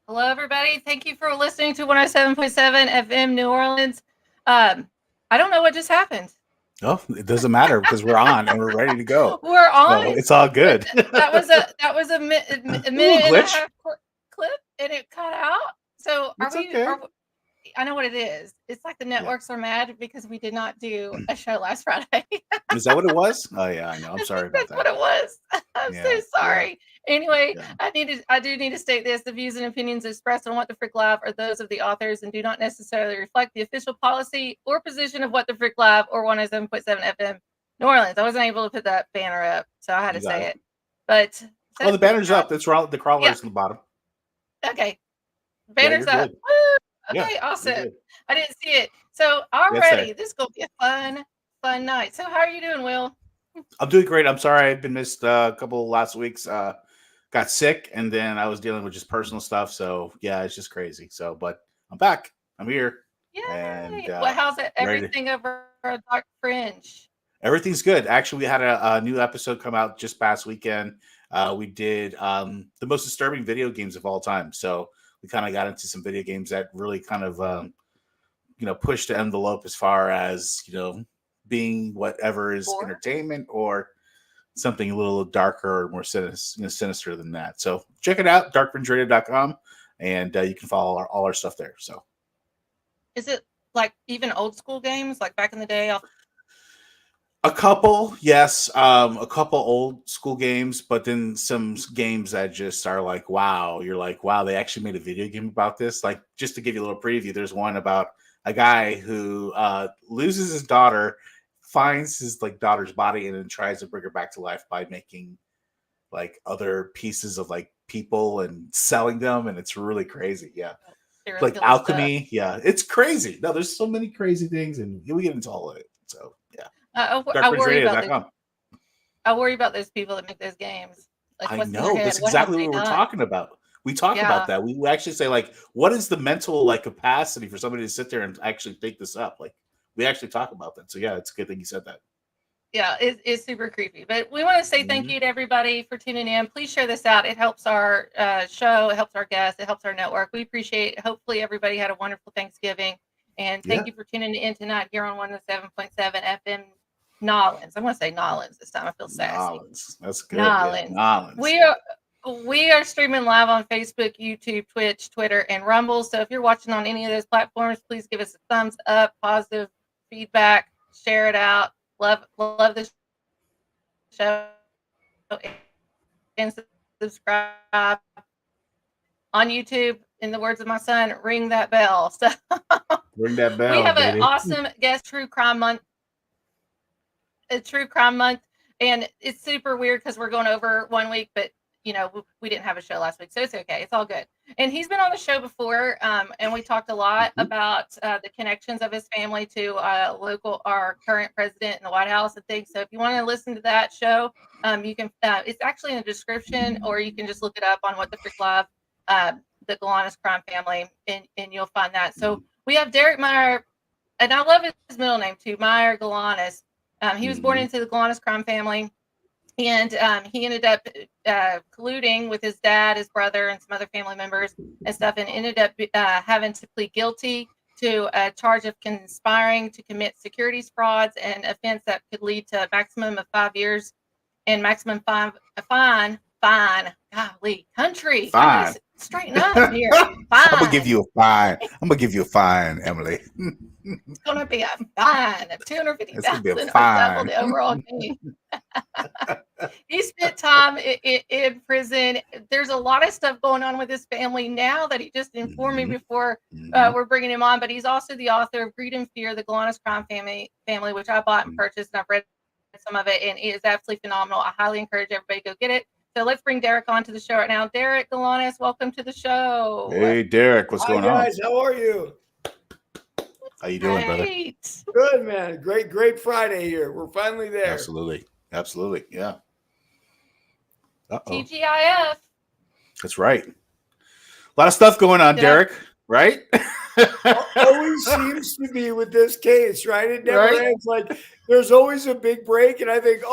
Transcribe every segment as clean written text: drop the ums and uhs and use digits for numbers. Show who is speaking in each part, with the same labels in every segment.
Speaker 1: Hello, everybody. Thank you for listening to 107.7 FM New Orleans. I don't know what just happened.
Speaker 2: Oh, it doesn't matter because we're on and we're ready to go.
Speaker 1: We're on.
Speaker 2: So it's all good.
Speaker 1: That was a minute and a half clip, and it cut out. So
Speaker 2: It's okay.
Speaker 1: I know what it is. It's like the networks are mad because we did not do a show last Friday.
Speaker 2: Is that what it was? Oh yeah, I know. I'm sorry about that.
Speaker 1: That's what it was. I'm so sorry. Anyway, I do need to state this: the views and opinions expressed on What the Frick Live are those of the authors and do not necessarily reflect the official policy or position of What the Frick Live or 107.7 FM New Orleans. I wasn't able to put that banner up, so I had to say it. But
Speaker 2: the banner's up. That's right. The crawler's in the bottom.
Speaker 1: Okay, banner's up. Okay, awesome. I didn't see it. So already, this is gonna be a fun night. So how are you doing, Will?
Speaker 2: I'm doing great. I'm sorry I've been missed a couple last weeks. Got sick, and then I was dealing with just personal stuff. So yeah, it's just crazy. So, but I'm back. I'm here.
Speaker 1: Yeah. And how's it? Everything over Dark Fringe?
Speaker 2: Everything's good. Actually, we had a new episode come out just past weekend. We did the most disturbing video games of all time. So we kind of got into some video games that really kind of pushed the envelope as far as being whatever is entertainment or something a little darker or more sinister than that. So check it out, darkfringeradio.com, and you can follow all our stuff there. So
Speaker 1: is it like even old school games like back in the day?
Speaker 2: A couple, yes. A couple old school games, but then some games that just are like, wow. You're like, wow, they actually made a video game about this. Like, just to give you a little preview, there's one about a guy who loses his daughter, finds his daughter's body, and then tries to bring her back to life by making like other pieces of like people and selling them, and it's really crazy. Yeah. Like alchemy. Stuff. Yeah. It's crazy. No, there's so many crazy things, and we get into all of it. So yeah.
Speaker 1: I worry about those people that make those games.
Speaker 2: Like, I know. That's exactly what we're talking about. We talk about that. We actually say, like, what is the mental capacity for somebody to sit there and actually think this up? Like, we actually talk about that. So yeah, it's a good thing you said that.
Speaker 1: Yeah, it's super creepy. But we want to say thank you to everybody for tuning in. Please share this out. It helps our show. It helps our guests. It helps our network. We appreciate it. Hopefully everybody had a wonderful Thanksgiving. And thank you for tuning in tonight here on 107.7 FM Nolans. I'm going to say Nolans this time. I feel sassy.
Speaker 2: Nolans. That's good.
Speaker 1: Nolans.
Speaker 2: Yeah,
Speaker 1: Nolans. We are streaming live on Facebook, YouTube, Twitch, Twitter, and Rumble. So if you're watching on any of those platforms, please give us a thumbs up, positive feedback, share it out. Love the show, and subscribe on YouTube. In the words of my son, ring that bell. So
Speaker 2: ring that bell.
Speaker 1: We have an awesome guest, True Crime Month. A True Crime Month, and it's super weird because we're going over 1 week, but we didn't have a show last week, so it's okay. It's all good. And he's been on the show before, and we talked a lot about the connections of his family to our current president in the White House and things. So if you want to listen to that show, you can. It's actually in the description, or you can just look it up on What the Frick Live, the Galanis Crime Family, and you'll find that. So we have Derek Meyer, and I love his middle name too, Meyer Galanis. He was born into the Galanis Crime Family. And he ended up colluding with his dad, his brother, and some other family members and stuff, and ended up having to plead guilty to a charge of conspiring to commit securities frauds, an offense that could lead to a maximum of 5 years and maximum fine. Golly, country.
Speaker 2: Fine.
Speaker 1: Straighten up here. Fine.
Speaker 2: I'm gonna give you a fine, Emily.
Speaker 1: It's gonna be a fine of $250,000.
Speaker 2: It's gonna be a fine.
Speaker 1: The overall gain. He spent time in prison. There's a lot of stuff going on with his family now that he just informed me before we're bringing him on. But he's also the author of Greed and Fear, the Galanis Crime Family, which I bought and purchased, and I've read some of it, and it is absolutely phenomenal. I highly encourage everybody to go get it. So let's bring Derek on to the show right now. Derek Galanis, welcome to the show.
Speaker 2: Hey, Derek, what's going on?
Speaker 3: Hi, guys. How are you?
Speaker 2: How you doing, brother?
Speaker 3: Good, man. Great Friday here. We're finally there.
Speaker 2: Absolutely. Yeah.
Speaker 1: TGIF.
Speaker 2: That's right. A lot of stuff going on, Derek, right?
Speaker 3: Always seems to be with this case, right? It never ends. Like, there's always a big break, and I think,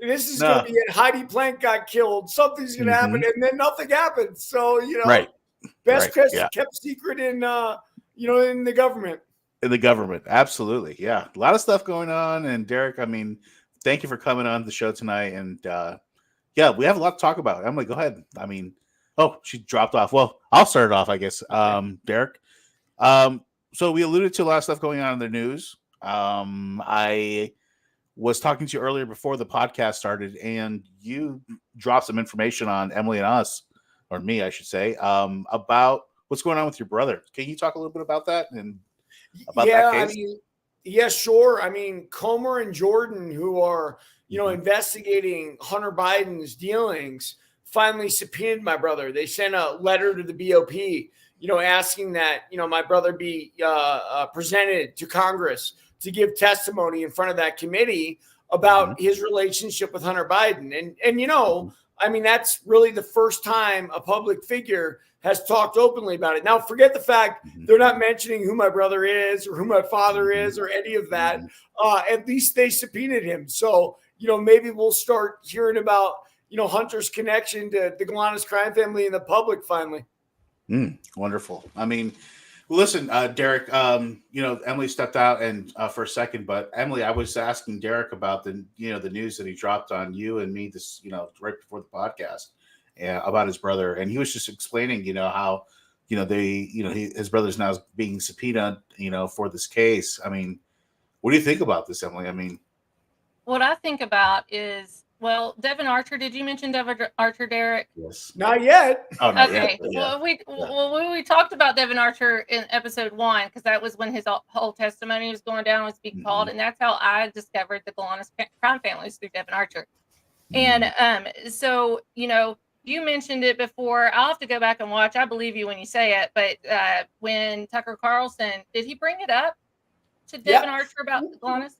Speaker 3: this is going to be it. Heidi Plank got killed. Something's going to happen, and then nothing happens. So,
Speaker 2: Right.
Speaker 3: Best
Speaker 2: Right.
Speaker 3: kept secret in in the government.
Speaker 2: In the government, absolutely, yeah. A lot of stuff going on. And Derek, I mean, thank you for coming on the show tonight. And yeah, we have a lot to talk about. Emily, go ahead. I mean, oh, she dropped off. Well, I'll start it off, I guess. Derek. So we alluded to a lot of stuff going on in the news. I was talking to you earlier before the podcast started, and you dropped some information on Emily and us, or me, I should say, about what's going on with your brother. Can you talk a little bit about that and about that case?
Speaker 3: I mean, yeah, sure. I mean, Comer and Jordan, who are investigating Hunter Biden's dealings, finally subpoenaed my brother. They sent a letter to the BOP, asking that my brother be presented to Congress to give testimony in front of that committee about his relationship with Hunter Biden. And I mean, that's really the first time a public figure has talked openly about it. Now, forget the fact they're not mentioning who my brother is or who my father is or any of that. At least they subpoenaed him. So, maybe we'll start hearing about, Hunter's connection to the Galanis crime family in the public finally.
Speaker 2: Wonderful. I mean, listen, Derek, Emily stepped out and for a second, but Emily, I was asking Derek about the news that he dropped on you and me this, right before the podcast about his brother. And he was just explaining, how, his brother's now being subpoenaed, for this case. I mean, what do you think about this, Emily? I mean,
Speaker 1: what I think about is, well, Devin Archer. Did you mention Devin Archer, Derek?
Speaker 2: Yes.
Speaker 3: Not yet.
Speaker 2: Oh, not
Speaker 1: okay.
Speaker 2: Yet.
Speaker 1: Well, we talked about Devin Archer in episode 1 because that was when his whole testimony was going down, was being called, and that's how I discovered the Galanis crime family, through Devin Archer. And so you mentioned it before. I'll have to go back and watch. I believe you when you say it, but when Tucker Carlson, did he bring it up to Devin Archer about Galanis?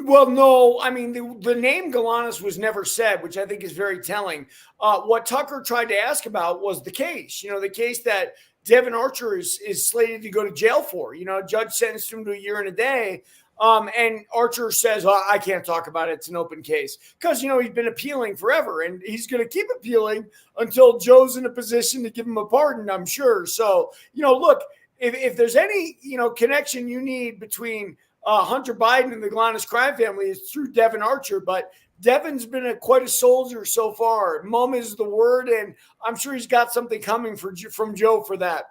Speaker 3: Well, no, I mean, the name Galanis was never said, which I think is very telling. What Tucker tried to ask about was the case, the case that Devin Archer is slated to go to jail for. A judge sentenced him to 1 year and a day. And Archer says, I can't talk about it. It's an open case because, he's been appealing forever and he's going to keep appealing until Joe's in a position to give him a pardon, I'm sure. So, look, if there's any, connection you need between Hunter Biden and the Galanis crime family, is through Devin Archer, but Devin's been quite a soldier so far. Mum is the word, and I'm sure he's got something coming from Joe for that.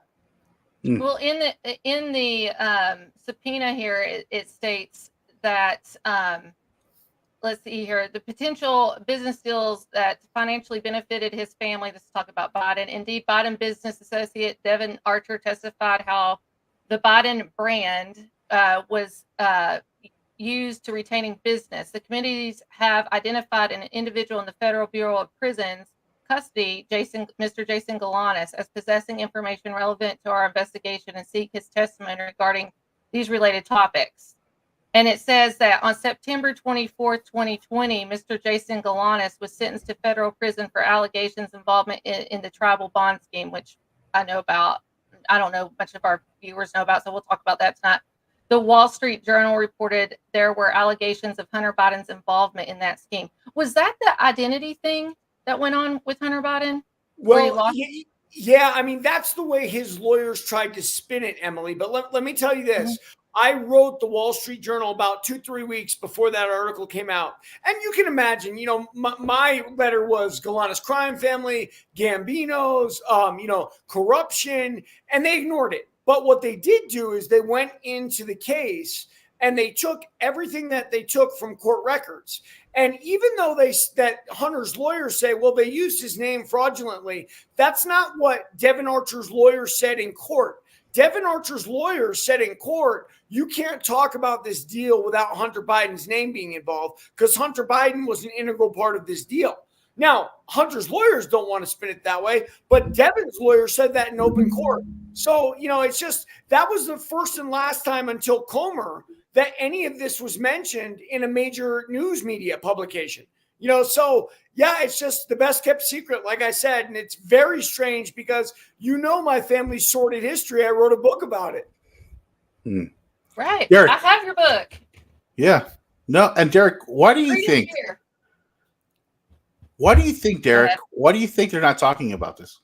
Speaker 1: Well, in the subpoena here, it states that let's see here, the potential business deals that financially benefited his family. This is talk about Biden. Indeed, Biden business associate Devin Archer testified how the Biden brand was used to retaining business. The committees have identified an individual in the Federal Bureau of Prisons custody, Mr. Jason Galanis, as possessing information relevant to our investigation and seek his testimony regarding these related topics. And it says that on September 24th, 2020, Mr. Jason Galanis was sentenced to federal prison for allegations involvement in the tribal bond scheme, which I know about. I don't know much of our viewers know about, so we'll talk about that tonight. The Wall Street Journal reported there were allegations of Hunter Biden's involvement in that scheme. Was that the identity thing that went on with Hunter Biden?
Speaker 3: Well, yeah, I mean, that's the way his lawyers tried to spin it, Emily. But let me tell you this. I wrote the Wall Street Journal about 2-3 weeks before that article came out. And you can imagine, my letter was Galanis crime family, Gambinos, corruption, and they ignored it. But what they did do is they went into the case and they took everything that they took from court records. And even though that Hunter's lawyers say, well, they used his name fraudulently, that's not what Devin Archer's lawyer said in court. Devin Archer's lawyer said in court, you can't talk about this deal without Hunter Biden's name being involved because Hunter Biden was an integral part of this deal. Now, Hunter's lawyers don't want to spin it that way, but Devin's lawyer said that in open court. So, it's just that was the first and last time until Comer that any of this was mentioned in a major news media publication. So, yeah, it's just the best kept secret, like I said, and it's very strange because my family's sordid history. I wrote a book about it.
Speaker 1: Right.
Speaker 2: Derek,
Speaker 1: I have your book.
Speaker 2: Yeah. No, and Derek, why do you think? Why do you think, Derek? Why do you think they're not talking about this?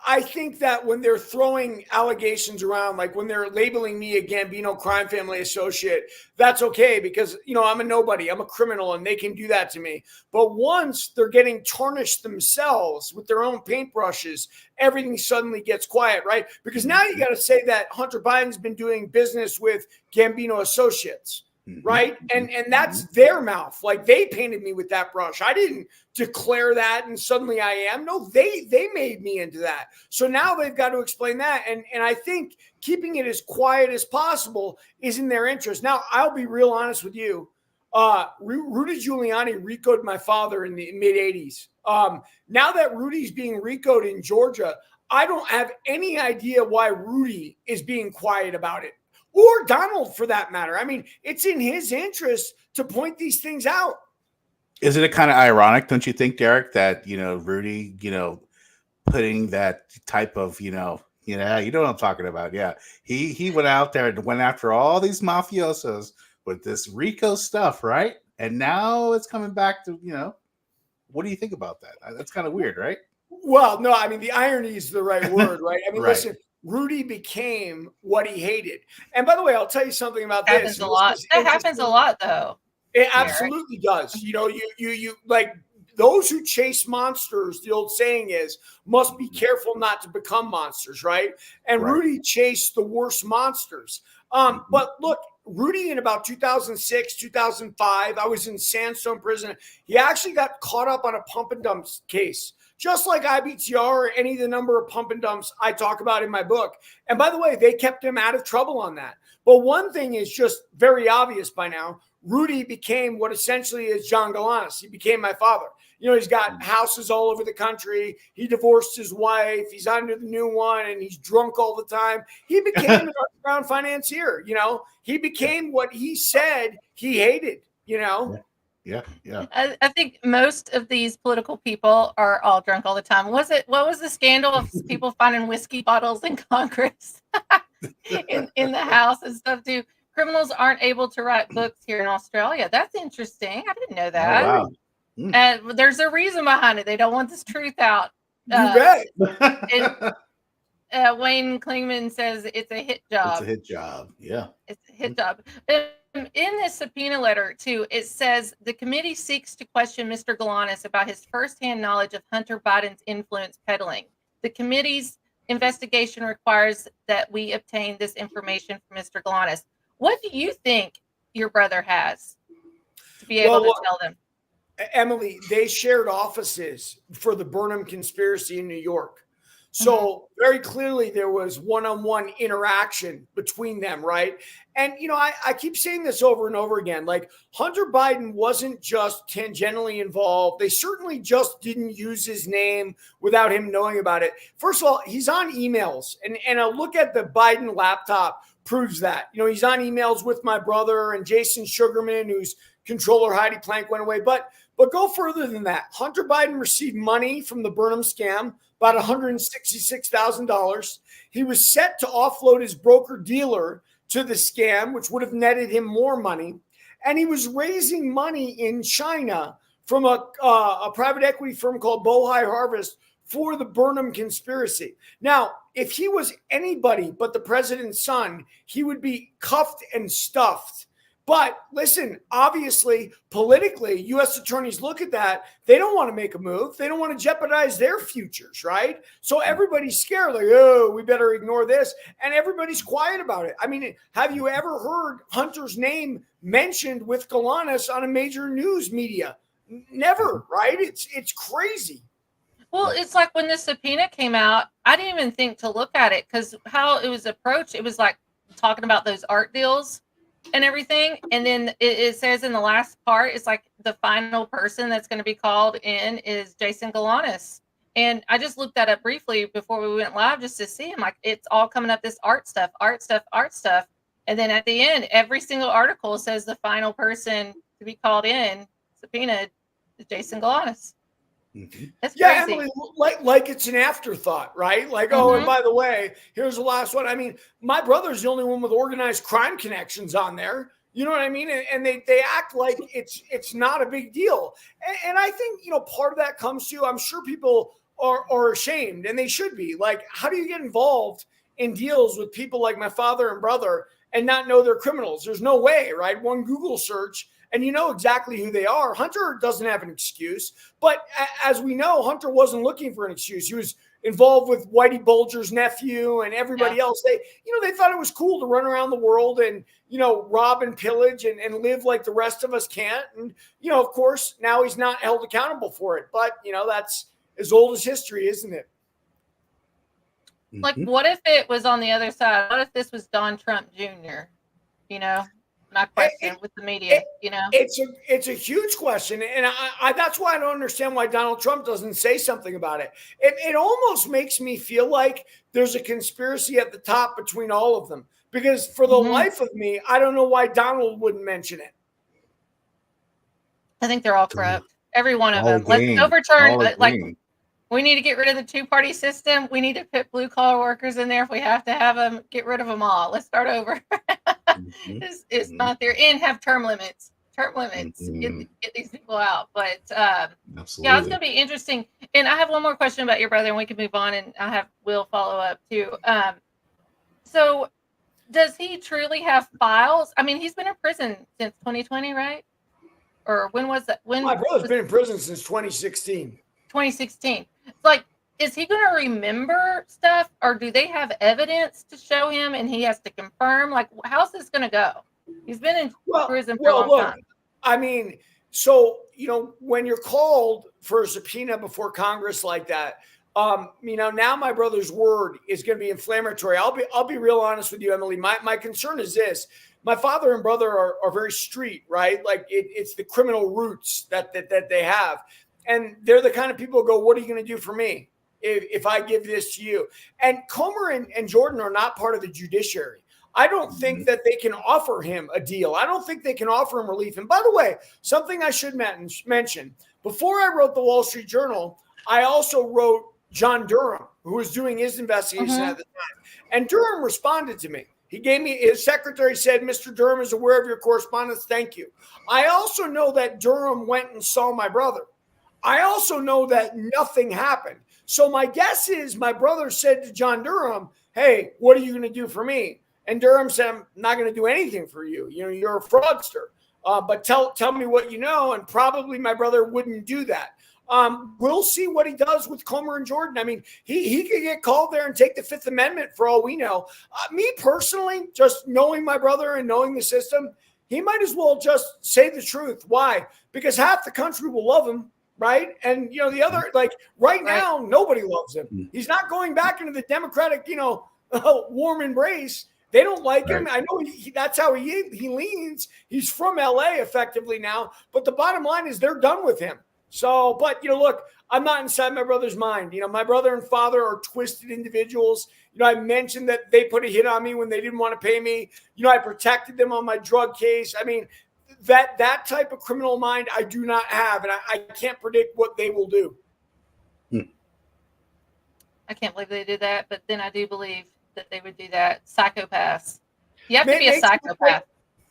Speaker 3: I think that when they're throwing allegations around, like when they're labeling me a Gambino crime family associate, that's okay because, I'm a nobody, I'm a criminal, and they can do that to me. But once they're getting tarnished themselves with their own paintbrushes, everything suddenly gets quiet, right? Because now you got to say that Hunter Biden's been doing business with Gambino associates. Right. And that's their mouth. Like they painted me with that brush. I didn't declare that and suddenly I am. No, they made me into that. So now they've got to explain that. And I think keeping it as quiet as possible is in their interest. Now, I'll be real honest with you. Rudy Giuliani RICO'd my father in the mid 80s. Now that Rudy's being RICO'd in Georgia, I don't have any idea why Rudy is being quiet about it. Or Donald, for that matter. I mean, it's in his interest to point these things out.
Speaker 2: Isn't it kind of ironic, don't you think, Derek, that, Rudy, putting that type of, you know what I'm talking about. Yeah. He went out there and went after all these mafiosos with this RICO stuff, right? And now it's coming back to, what do you think about that? That's kind of weird, right?
Speaker 3: Well, no, I mean, the irony is the right word, right? I mean,
Speaker 2: right.
Speaker 3: Listen, Rudy became what he hated. And by the way, I'll tell you something about
Speaker 1: That
Speaker 3: this.
Speaker 1: happens a lot. That happens a lot, though.
Speaker 3: It absolutely does. You like those who chase monsters, the old saying is, must be careful not to become monsters, right? And
Speaker 2: Right.
Speaker 3: Rudy chased the worst monsters. But look, Rudy in about 2006, 2005, I was in Sandstone prison. He actually got caught up on a pump and dump case, just like IBTR or any of the number of pump and dumps I talk about in my book. And by the way, they kept him out of trouble on that. But one thing is just very obvious by now. Rudy became what essentially is John Galanis. He became my father. He's got houses all over the country. He divorced his wife. He's under the new one, and he's drunk all the time. He became an underground financier. He became what he said he hated.
Speaker 2: Yeah.
Speaker 1: I think most of these political people are all drunk all the time. What was the scandal of people finding whiskey bottles in Congress, in the House and stuff too? Criminals aren't able to write books here in Australia. That's interesting. I didn't know that.
Speaker 2: Oh, wow.
Speaker 1: There's a reason behind it. They don't want this truth out.
Speaker 3: You bet.
Speaker 1: Wayne Klingman says it's a hit job.
Speaker 2: It's a hit job. Yeah.
Speaker 1: It's a hit job. In this subpoena letter, too, it says the committee seeks to question Mr. Galanis about his firsthand knowledge of Hunter Biden's influence peddling. The committee's investigation requires that we obtain this information from Mr. Galanis. What do you think your brother has to be able to tell them?
Speaker 3: Emily, they shared offices for the Burnham conspiracy in New York. So very clearly there was one-on-one interaction between them, right? And, I keep saying this over and over again, like Hunter Biden wasn't just tangentially involved. They certainly just didn't use his name without him knowing about it. First of all, he's on emails and a look at the Biden laptop proves that. He's on emails with my brother and Jason Sugarman, whose controller Heidi Plank went away. But go further than that. Hunter Biden received money from the Burnham scam, about $166,000. He was set to offload his broker-dealer to the scam, which would have netted him more money. And he was raising money in China from a private equity firm called Bohai Harvest for the Burnham conspiracy. Now, if he was anybody but the president's son, he would be cuffed and stuffed. But listen, obviously, politically, U.S. attorneys look at that. They don't want to make a move. They don't want to jeopardize their futures, right? So everybody's scared, like, oh, we better ignore this. And everybody's quiet about it. I mean, have you ever heard Hunter's name mentioned with Galanis on a major news media? Never, right? It's crazy.
Speaker 1: Well, it's like when the subpoena came out, I didn't even think to look at it because how it was approached, it was like talking about those art deals and everything. And then it says in the last part, it's like the final person that's going to be called in is Jason Galanis. And I just looked that up briefly before we went live just to see him. Like it's all coming up, this art stuff. And then at the end, every single article says the final person to be called in, subpoenaed, is Jason Galanis. That's
Speaker 3: yeah,
Speaker 1: crazy.
Speaker 3: Emily, like it's an afterthought, right? Like, oh, and by the way, here's the last one. I mean, my brother's the only one with organized crime connections on there. You know what I mean? And they act like it's not a big deal. And I think, part of that comes to, I'm sure people are ashamed, and they should be. Like, how do you get involved in deals with people like my father and brother and not know they're criminals? There's no way, right? One Google search and you know exactly who they are. Hunter doesn't have an excuse, but as we know, Hunter wasn't looking for an excuse. He was involved with Whitey Bulger's nephew and everybody else. They thought it was cool to run around the world and, rob and pillage and live like the rest of us can't. And, of course, now he's not held accountable for it. But, that's as old as history, isn't it?
Speaker 1: Like, what if it was on the other side? What if this was Don Trump Jr.? My question with the media,
Speaker 3: It's a huge question. And I that's why I don't understand why Donald Trump doesn't say something about it. It almost makes me feel like there's a conspiracy at the top between all of them. Because for the life of me, I don't know why Donald wouldn't mention it.
Speaker 1: I think they're all corrupt. Every one of them. Let's overturn, we need to get rid of the two-party system. We need to put blue-collar workers in there if we have to have them. Get rid of them all. Let's start over. It's not there. And have term limits. Get these people out. But it's going to be interesting. And I have one more question about your brother, and we can move on. And Will follow up too. So, does he truly have files? I mean, he's been in prison since 2020, right? Or when was that?
Speaker 3: My brother's been in prison since 2016.
Speaker 1: 2016. Like, is he going to remember stuff, or do they have evidence to show him and he has to confirm? Like, how's this going to go? He's been in prison for a long time.
Speaker 3: I mean, so, when you're called for a subpoena before Congress like that, now my brother's word is going to be inflammatory. I'll be real honest with you, Emily. My concern is this. My father and brother are very street, right? Like it's the criminal roots that they have. And they're the kind of people who go, what are you going to do for me if I give this to you? And Comer and Jordan are not part of the judiciary. I don't think that they can offer him a deal. I don't think they can offer him relief. And by the way, something I should mention, before I wrote the Wall Street Journal, I also wrote John Durham, who was doing his investigation at the time. And Durham responded to me. He gave me, his secretary said, Mr. Durham is aware of your correspondence. Thank you. I also know that Durham went and saw my brother. I also know that nothing happened. So my guess is my brother said to John Durham, hey, what are you going to do for me? And Durham said, I'm not going to do anything for you. You're a fraudster. But tell me what you know. And probably my brother wouldn't do that. We'll see what he does with Comer and Jordan. I mean, he could get called there and take the Fifth Amendment for all we know. Me personally, just knowing my brother and knowing the system, he might as well just say the truth. Why? Because half the country will love him. Right. And, the other, like right now, nobody loves him. He's not going back into the Democratic, warm embrace. They don't like him. I know that's how he leans. He's from LA effectively now. But the bottom line is they're done with him. So, but, look, I'm not inside my brother's mind. My brother and father are twisted individuals. I mentioned that they put a hit on me when they didn't want to pay me. I protected them on my drug case. I mean, that type of criminal mind I do not have, and I can't predict what they will do.
Speaker 1: I can't believe they did that, but then I do believe that they would do that. Psychopaths. You have to be a psychopath.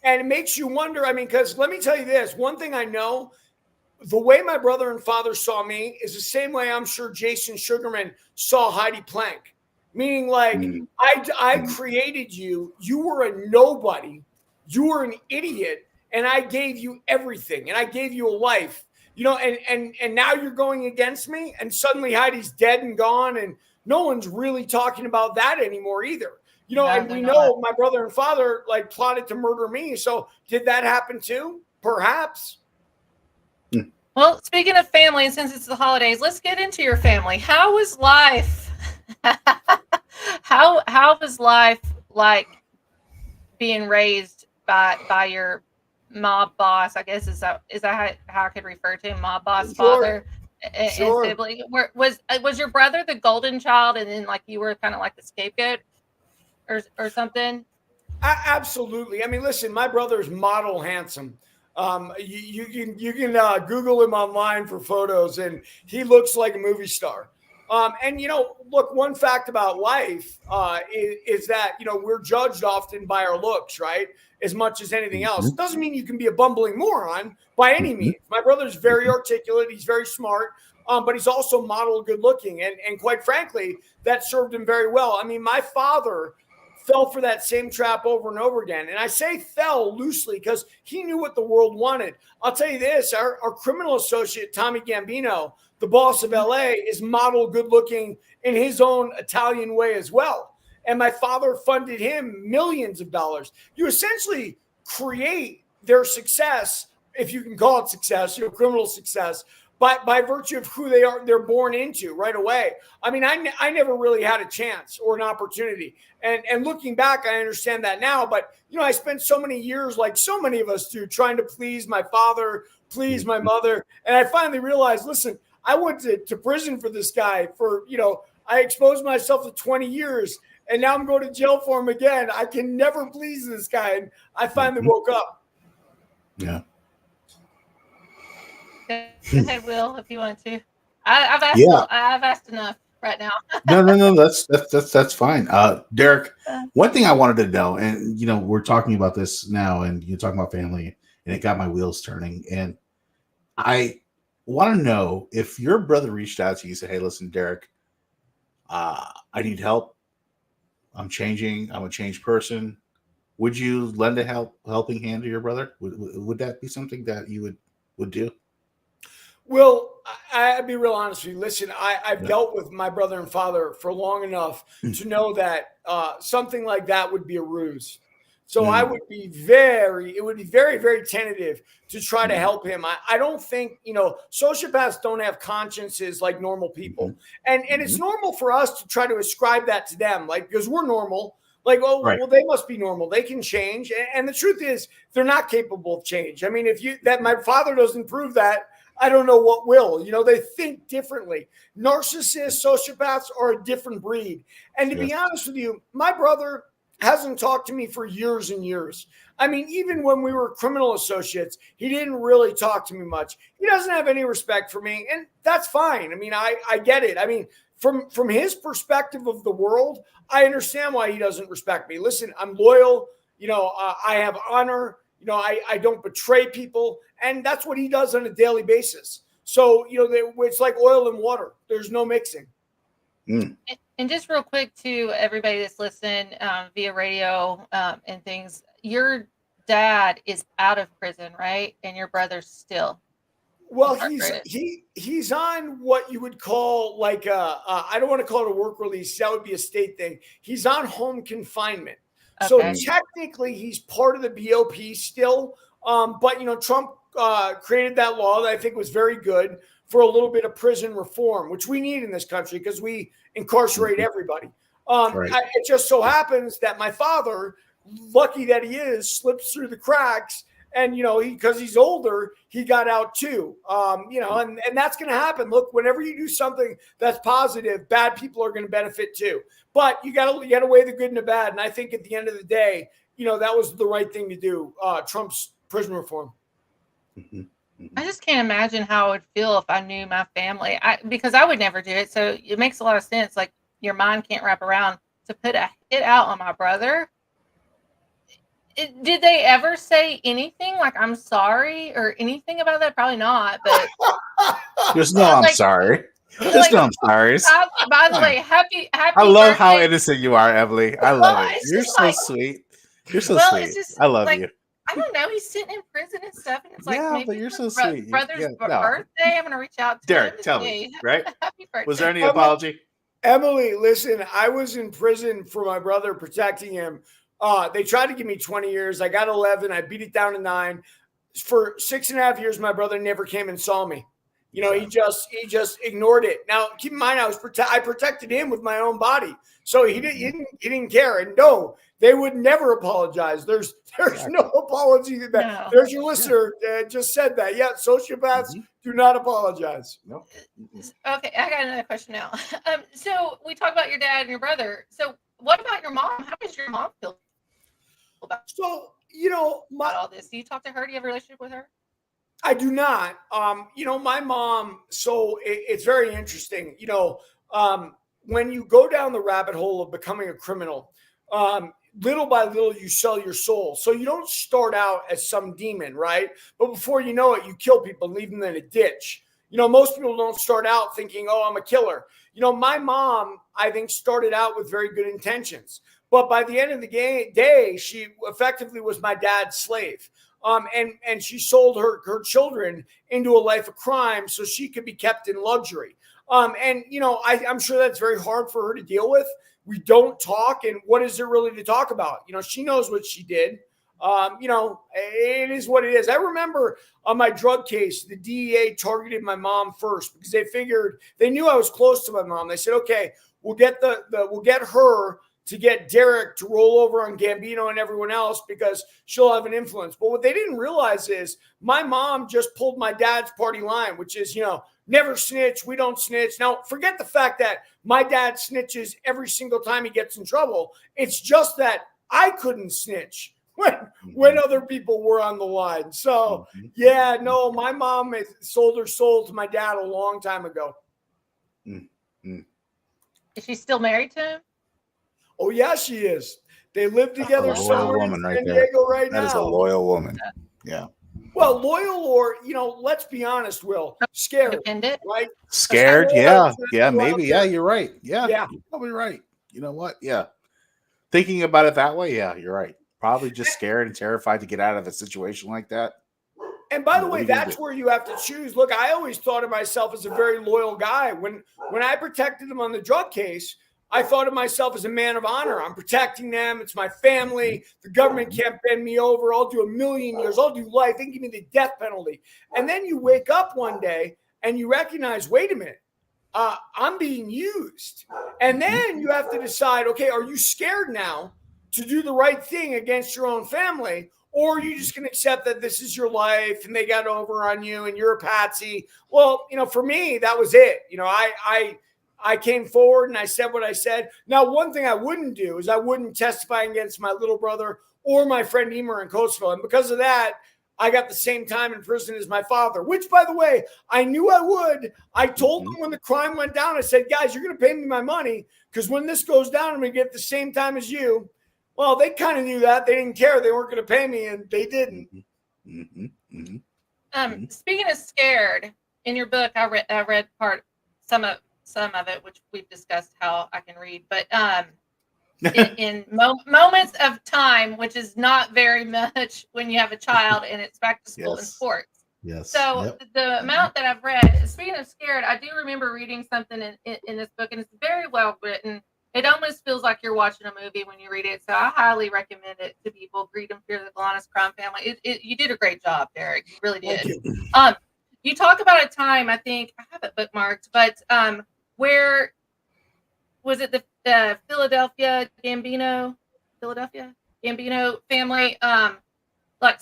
Speaker 3: And it makes you wonder, because let me tell you this, one thing I know, the way my brother and father saw me is the same way I'm sure Jason Sugarman saw Heidi Plank. Meaning like, I created you, you were a nobody, you were an idiot, and I gave you everything, and I gave you a life, and now you're going against me, and suddenly Heidi's dead and gone, and no one's really talking about that anymore either. And we know my brother and father like plotted to murder me. So did that happen too? Perhaps.
Speaker 1: Well, speaking of family, and since it's the holidays, let's get into your family. How was life? How was life like being raised by your mob boss? I guess is that how I could refer to him? Mob boss, father, and sibling. Was your brother the golden child, and then like you were kind of like the scapegoat, or something?
Speaker 3: Absolutely. Listen, my brother's model handsome. You can Google him online for photos, and he looks like a movie star. And look, one fact about life is that we're judged often by our looks, right? As much as anything else. Doesn't mean you can be a bumbling moron by any means. My brother's very articulate. He's very smart. but he's also model good looking. And quite frankly, that served him very well. I mean, my father fell for that same trap over and over again. And I say fell loosely because he knew what the world wanted. I'll tell you this, our criminal associate, Tommy Gambino, the boss of LA, is model good looking in his own Italian way as well. And my father funded him millions of dollars. You essentially create their success, if you can call it success, criminal success, by virtue of who they're born into right away. I mean, I never really had a chance or an opportunity. And looking back, I understand that now. But, I spent so many years, like so many of us do, trying to please my father, please my mother. And I finally realized, listen, I went to prison for this guy for, I exposed myself to 20 years. And now I'm going to jail for him again. I can never please this guy. And I finally woke up.
Speaker 2: Yeah.
Speaker 1: Go ahead, Will, if you want to. I've asked enough right now.
Speaker 2: No. That's fine. Derek, one thing I wanted to know, and we're talking about this now, and you're talking about family, and it got my wheels turning. And I want to know if your brother reached out to you and said, "Hey, listen, Derek, I need help. I'm changing. I'm a changed person." Would you lend a helping hand to your brother? Would that be something that you would do?
Speaker 3: Well, I'd be real honest with you. Listen, I've dealt with my brother and father for long enough to know that something like that would be a ruse. So it would be very, very tentative to try to help him. I don't think, sociopaths don't have consciences like normal people. And it's normal for us to try to ascribe that to them, like, because we're normal. Like, well, they must be normal. They can change. And the truth is, they're not capable of change. I mean, if my father doesn't prove that, I don't know what will. They think differently. Narcissists, sociopaths are a different breed. And to be honest with you, my brother hasn't talked to me for years and years. I mean, even when we were criminal associates, he didn't really talk to me much. He doesn't have any respect for me, and that's fine. I mean, I get it. I mean, from his perspective of the world, I understand why he doesn't respect me. Listen, I'm loyal. I have honor. I don't betray people. And that's what he does on a daily basis. So, it's like oil and water. There's no mixing.
Speaker 1: And just real quick to everybody that's listening via radio and things, your dad is out of prison, right? And your brother's still.
Speaker 3: Well, he's on what you would call like I don't want to call it a work release. That would be a state thing. He's on home confinement. Okay. So technically he's part of the BOP still. But, Trump created that law that I think was very good for a little bit of prison reform, which we need in this country because we incarcerate everybody. It just so happens that my father, lucky that he is, slips through the cracks. And, because he's older, he got out too. And that's going to happen. Look, whenever you do something that's positive, bad people are going to benefit too. But you got to weigh the good and the bad. And I think at the end of the day, that was the right thing to do. Trump's prison reform.
Speaker 1: I just can't imagine how I would feel if I knew my family, because I would never do it. So it makes a lot of sense. Like, your mind can't wrap around to put a hit out on my brother. Did they ever say anything like "I'm sorry" or anything about that? Probably not. But
Speaker 2: there's no "I'm sorry." There's no "I'm sorry."
Speaker 1: By the way, happy.
Speaker 2: I love how innocent you are, Emily. I love it. You're so sweet. You're so sweet. I love you.
Speaker 1: I don't know. He's sitting in prison and stuff, and it's like, maybe
Speaker 2: but you're so sweet.
Speaker 1: Brother's birthday. I'm gonna reach out to
Speaker 2: Derek.
Speaker 1: him.
Speaker 2: Tell me, right?
Speaker 1: Happy birthday.
Speaker 2: Was there any apology?
Speaker 3: Emily, listen, I was in prison for my brother, protecting him. They tried to give me 20 years. I got 11. I beat it down to 9. For 6.5 years, my brother never came and saw me. He just ignored it. Now, keep in mind, I protected him with my own body, so he didn't care. And no, they would never apologize. There's no apology to that. No. There's your listener just said that. Yeah, sociopaths do not apologize.
Speaker 2: No.
Speaker 1: Okay, I got another question now. So we talked about your dad and your brother. So what about your mom? How does your mom feel about about all this? Do you talk to her? Do you have a relationship with her?
Speaker 3: I do not. My mom, so it's very interesting. When you go down the rabbit hole of becoming a criminal, little by little, you sell your soul. So you don't start out as some demon, right? But before you know it, you kill people and leave them in a ditch. most people don't start out thinking, oh, I'm a killer. My mom, I think, started out with very good intentions. But by the end of the day, she effectively was my dad's slave. And she sold her children into a life of crime so she could be kept in luxury. I'm sure that's very hard for her to deal with. We don't talk. And what is there really to talk about? She knows what she did. It is what it is. I remember on my drug case, the DEA targeted my mom first because they knew I was close to my mom. They said, okay, we'll get we'll get her to get Derek to roll over on Gambino and everyone else because she'll have an influence. But what they didn't realize is my mom just pulled my dad's party line, which is, never snitch. We don't snitch. Now, forget the fact that my dad snitches every single time he gets in trouble. It's just that I couldn't snitch when other people were on the line. So, yeah, no, my mom sold her soul to my dad a long time ago.
Speaker 1: Is she still married to him?
Speaker 3: Oh, yeah, she is. They live together somewhere in San Diego right now.
Speaker 2: That is a loyal woman. Yeah.
Speaker 3: Well, loyal or, let's be honest, Will. Scared, right?
Speaker 2: Scared, yeah. Yeah, maybe. Yeah, you're right. Yeah, you're probably right. You know what? Yeah. Thinking about it that way, yeah, you're right. Probably just scared and terrified to get out of a situation like that.
Speaker 3: And by the way, that's where you have to choose. Look, I always thought of myself as a very loyal guy. When I protected him on the drug case, I thought of myself as a man of honor. I'm protecting them. It's my family. The government can't bend me over. I'll do 1,000,000 years. I'll do life. They can give me the death penalty. And then you wake up one day and you recognize, wait a minute, I'm being used. And then you have to decide, okay, are you scared now to do the right thing against your own family? Or are you just going to accept that this is your life and they got over on you and you're a patsy? Well, for me, that was it. I came forward and I said what I said. Now, one thing I wouldn't do is I wouldn't testify against my little brother or my friend Ymer in Coatesville. And because of that, I got the same time in prison as my father, which, by the way, I knew I would. I told them when the crime went down, I said, guys, you're going to pay me my money because when this goes down, I'm going to get the same time as you. Well, they kind of knew that. They didn't care. They weren't going to pay me, and they didn't.
Speaker 1: Speaking of scared, in your book, I read some of it, which we've discussed how I can read, but in moments of time, which is not very much when you have a child and it's back to school and sports.
Speaker 2: Yes.
Speaker 1: So the amount that I've read, speaking of scared, I do remember reading something in this book, and it's very well written. It almost feels like you're watching a movie when you read it. So I highly recommend it to people. Read and Fear the Galanis Crime Family. You did a great job, Derek. You really did. You talk about a time, I think, I have it bookmarked, but where was it the Philadelphia Gambino family like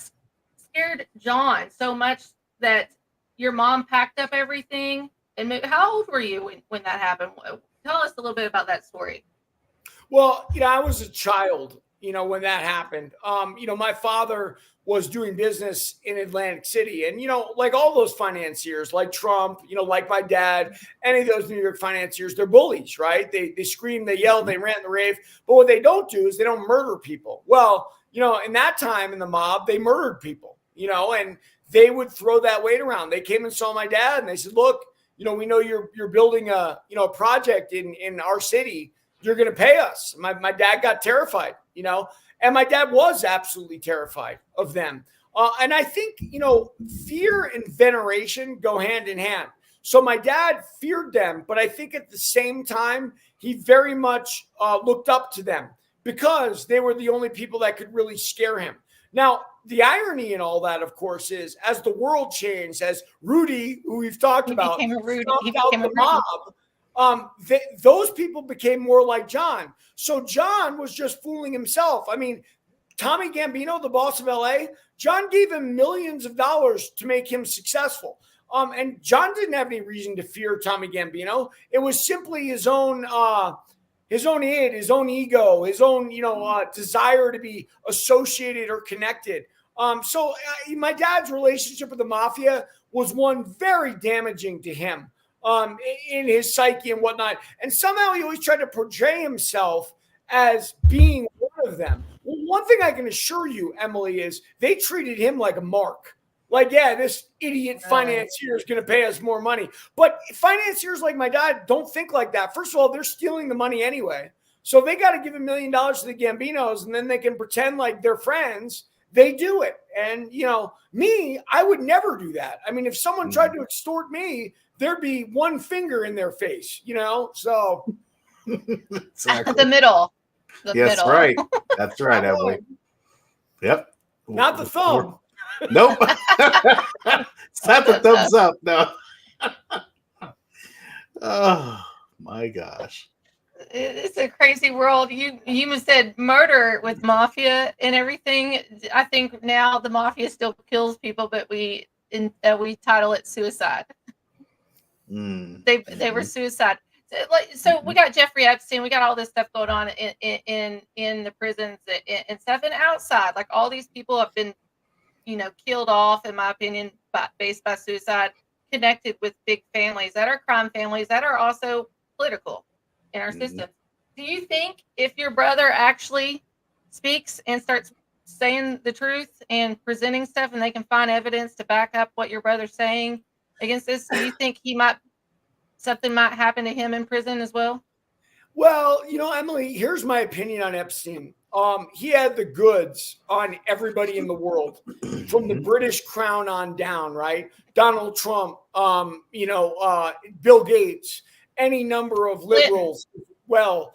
Speaker 1: scared John so much that your mom packed up everything and moved. How old were you when that happened? Tell us a little bit about that story.
Speaker 3: Well, I was a child, when that happened. My father was doing business in Atlantic City. And, like all those financiers, like Trump, like my dad, any of those New York financiers, they're bullies, right? They scream, they yell, they rant, and rave. But what they don't do is they don't murder people. Well, in that time in the mob, they murdered people, and they would throw that weight around. They came and saw my dad and they said, look, we know you're building a project in our city. You're going to pay us. My dad got terrified, and my dad was absolutely terrified of them. And I think, fear and veneration go hand in hand. So my dad feared them, but I think at the same time, he very much looked up to them because they were the only people that could really scare him. Now, the irony in all that, of course, is as the world changed, as Rudy, who we've talked about,
Speaker 1: became a Rudy.
Speaker 3: mob, those people became more like John. So John was just fooling himself. I mean, Tommy Gambino, the boss of LA, John gave him millions of dollars to make him successful. And John didn't have any reason to fear Tommy Gambino. It was simply his own id, his own ego, his own, desire to be associated or connected. So my dad's relationship with the mafia was one very damaging to him in his psyche and whatnot. And somehow he always tried to portray himself as being one of them. Well, one thing I can assure you, Emily, is they treated him like a mark. Like, yeah, this idiot financier is going to pay us more money. But financiers like my dad don't think like that. First of all, they're stealing the money anyway. So they got to give $1 million to the Gambinos, and then they can pretend like they're friends. They do it. And, me, I would never do that. I mean, if someone tried to extort me, there'd be one finger in their face, So
Speaker 2: Exactly.
Speaker 1: The middle.
Speaker 2: Yes, right. That's right, Emily. Yep.
Speaker 3: Not the thumb.
Speaker 2: Nope. It's not the thumbs up. No. Oh my gosh.
Speaker 1: It's a crazy world. You even said murder with mafia and everything. I think now the mafia still kills people, but we title it suicide. They were suicide. So we got Jeffrey Epstein. We got all this stuff going on in the prisons and stuff, and outside. Like all these people have been, killed off, in my opinion, based by suicide, connected with big families that are crime families that are also political in our system. Do you think if your brother actually speaks and starts saying the truth and presenting stuff, and they can find evidence to back up what your brother's saying against this, do you think something might happen to him in prison as well?
Speaker 3: Well, Emily, here's my opinion on Epstein. He had the goods on everybody in the world, from the British crown on down, right? Donald Trump, Bill Gates, any number of liberals. Well,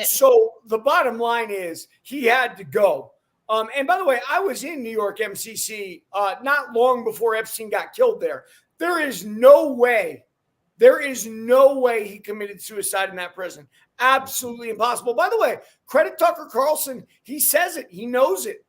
Speaker 3: so the bottom line is he had to go. And by the way, I was in New York MCC not long before Epstein got killed there. There is no way he committed suicide in that prison. Absolutely impossible. By the way, credit Tucker Carlson. He says it. He knows it.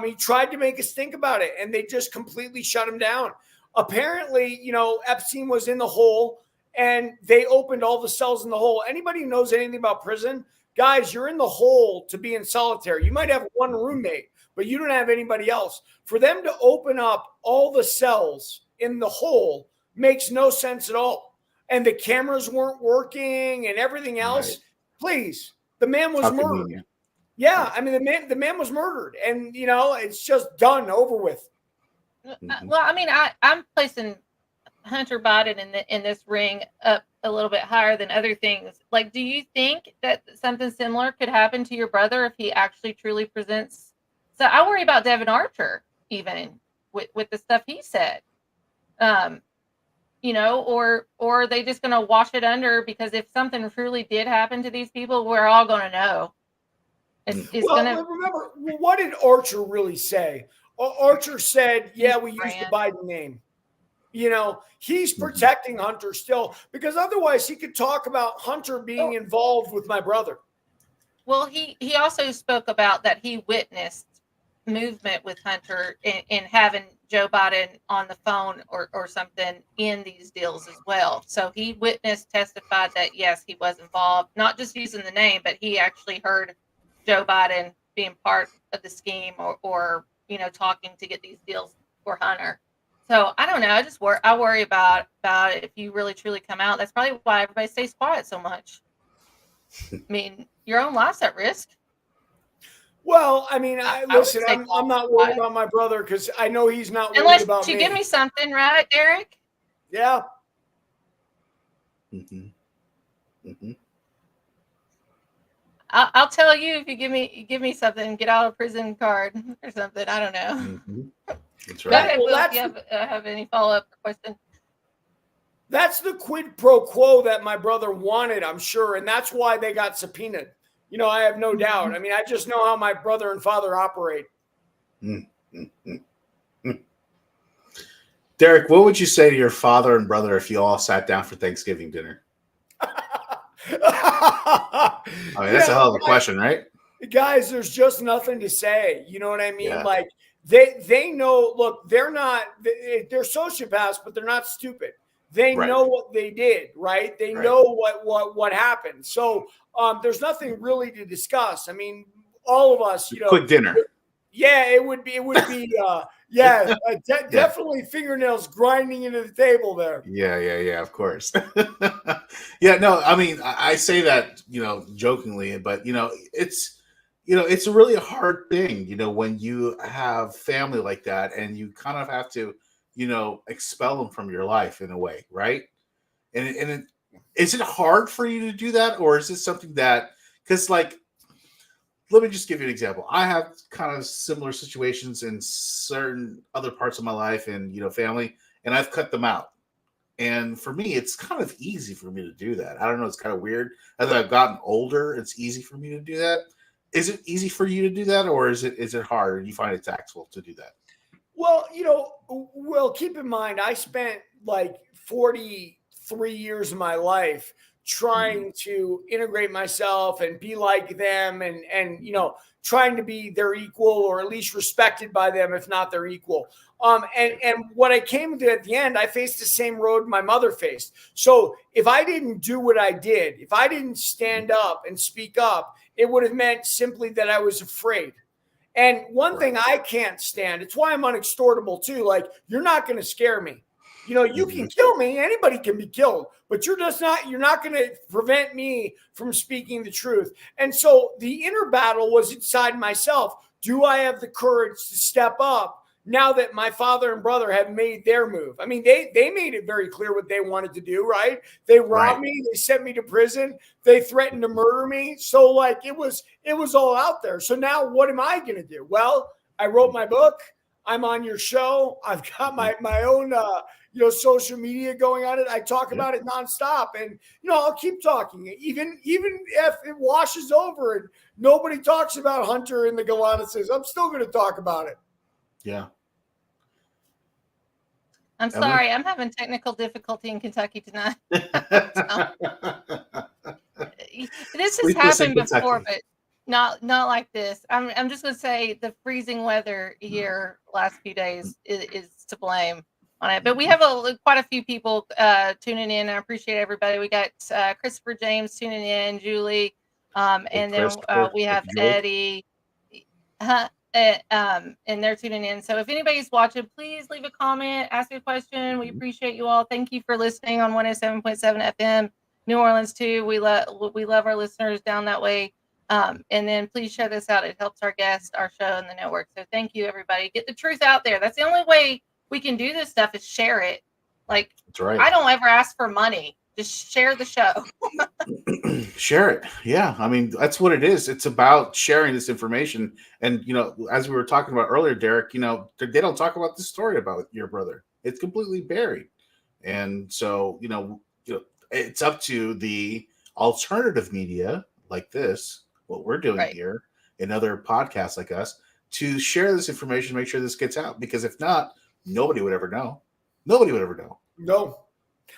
Speaker 3: He tried to make us think about it, and they just completely shut him down. Apparently, Epstein was in the hole, and they opened all the cells in the hole. Anybody who knows anything about prison, guys, you're in the hole to be in solitary. You might have one roommate, but you don't have anybody else. For them to open up all the cells in the hole makes no sense at all. And the cameras weren't working and everything else. Right. Please, the man was murdered. Yeah, I mean, the man was murdered, and it's just done, over with.
Speaker 1: Well, I mean, I'm placing Hunter Biden in this ring up a little bit higher than other things. Like, do you think that something similar could happen to your brother if he actually truly presents? So I worry about Devin Archer, even with the stuff he said. Or are they just going to wash it under? Because if something truly did happen to these people, we're all going to know.
Speaker 3: Remember, what did Archer really say? Archer said, yeah, we used the Biden name. He's protecting Hunter still, because otherwise he could talk about Hunter being involved with my brother.
Speaker 1: Well, he also spoke about that he witnessed movement with Hunter in having Joe Biden on the phone or something in these deals as well. So he testified that, yes, he was involved, not just using the name, but he actually heard Joe Biden being part of the scheme or talking to get these deals for Hunter. So I don't know. I worry about it. If you really truly come out, that's probably why everybody stays quiet so much. I mean, your own life's at risk.
Speaker 3: Well, I mean, listen, I'm not worried about my brother because I know he's not worried about me.
Speaker 1: Unless you give me something, right, Derek?
Speaker 3: Yeah.
Speaker 1: I'll tell you if you give me something, get out of prison card or something. I don't know.
Speaker 2: That's right.
Speaker 1: Well, do you have any follow-up question?
Speaker 3: That's the quid pro quo that my brother wanted, I'm sure, and that's why they got subpoenaed. I have no doubt. I mean, I just know how my brother and father operate.
Speaker 2: Derek, what would you say to your father and brother if you all sat down for Thanksgiving dinner? I mean, that's a hell of a question, right?
Speaker 3: Guys, there's just nothing to say. You know what I mean? Yeah. Like they know, look, they're sociopaths, but they're not stupid. They know what they did, right? They know what happened. So there's nothing really to discuss. I mean, all of us,
Speaker 2: quick dinner.
Speaker 3: Yeah, it would be definitely fingernails grinding into the table there.
Speaker 2: Yeah, of course. Yeah, no, I mean, I say that, jokingly, but it's, it's a really hard thing, when you have family like that and you kind of have to, expel them from your life in a way, right? Is it hard for you to do that, or is it something that, because like, let me just give you an example. I have kind of similar situations in certain other parts of my life and, family, and I've cut them out. And for me, it's kind of easy for me to do that. I don't know. It's kind of weird. As I've gotten older, it's easy for me to do that. Is it easy for you to do that, or is it hard and you find it taxable to do that?
Speaker 3: Well, keep in mind, I spent like 43 years of my life trying to integrate myself and be like them and trying to be their equal, or at least respected by them, if not their equal. And what I came to at the end, I faced the same road my mother faced. So if I didn't do what I did, if I didn't stand up and speak up, it would have meant simply that I was afraid. And one thing I can't stand, it's why I'm unextortable too. Like, you're not going to scare me. You can kill me. Anybody can be killed, but you're not going to prevent me from speaking the truth. And so the inner battle was inside myself. Do I have the courage to step up now that my father and brother have made their move? I mean, they made it very clear what they wanted to do, right? They robbed me. They sent me to prison. They threatened to murder me. So like, it was all out there. So now what am I going to do? Well, I wrote my book. I'm on your show. I've got my own, social media going on it. I talk about it nonstop, and I'll keep talking, even if it washes over and nobody talks about Hunter and the Galanises. I'm still going to talk about it.
Speaker 2: Yeah.
Speaker 1: I'm sorry, I'm having technical difficulty in Kentucky tonight. This has happened before, but not like this. I'm just going to say the freezing weather here last few days is to blame on it. But we have quite a few people tuning in. I appreciate everybody. We got Christopher James tuning in, Julie, and then we have Eddie. And they're tuning in. So if anybody's watching, please leave a comment, ask a question. We appreciate you all. Thank you for listening on 107.7 FM, New Orleans too. We love our listeners down that way. And then please share this out. It helps our guests, our show, and the network. So thank you, everybody. Get the truth out there. That's the only way we can do this stuff is share it. Like, that's right. I don't ever ask for money. Just share the show.
Speaker 2: Share it. Yeah. I mean, that's what it is. It's about sharing this information. And, as we were talking about earlier, Derek, they don't talk about the story about your brother. It's completely buried. And so, it's up to the alternative media like this, what we're doing here, and other podcasts like us, to share this information, make sure this gets out. Because if not, nobody would ever know. Nobody would ever know.
Speaker 3: No.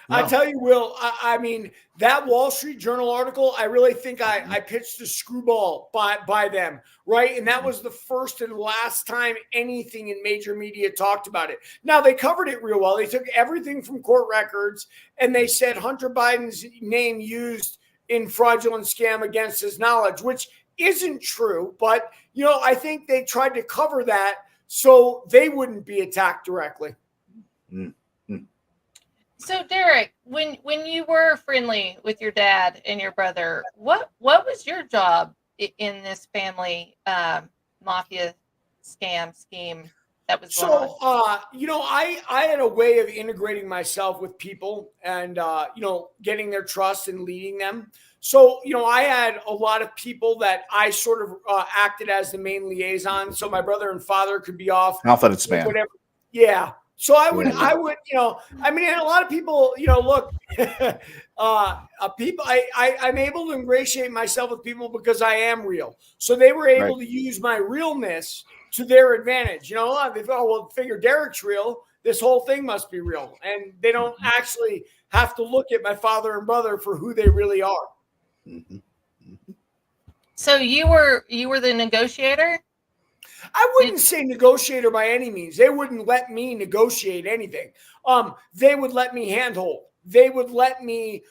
Speaker 3: I tell you, Will, I mean, that Wall Street Journal article, I really think I pitched a screwball by them, right? And that was the first and last time anything in major media talked about it. Now, they covered it real well. They took everything from court records, and they said Hunter Biden's name used in fraudulent scam against his knowledge, which isn't true. But, I think they tried to cover that so they wouldn't be attacked directly.
Speaker 1: So, Derek, when you were friendly with your dad and your brother, what was your job in this family mafia scheme that was going on?
Speaker 3: I had a way of integrating myself with people and, getting their trust and leading them. So, I had a lot of people that I sort of acted as the main liaison. So my brother and father could be off.
Speaker 2: Alpha and spam.
Speaker 3: Whatever. Yeah. So I would, and a lot of people, look, people, I'm able to ingratiate myself with people because I am real. So they were able to use my realness to their advantage. They thought, well, figure Derek's real. This whole thing must be real. And they don't actually have to look at my father and brother for who they really are.
Speaker 1: So you were the negotiator?
Speaker 3: I wouldn't say negotiator by any means. They wouldn't let me negotiate anything. They would let me handhold. They would let me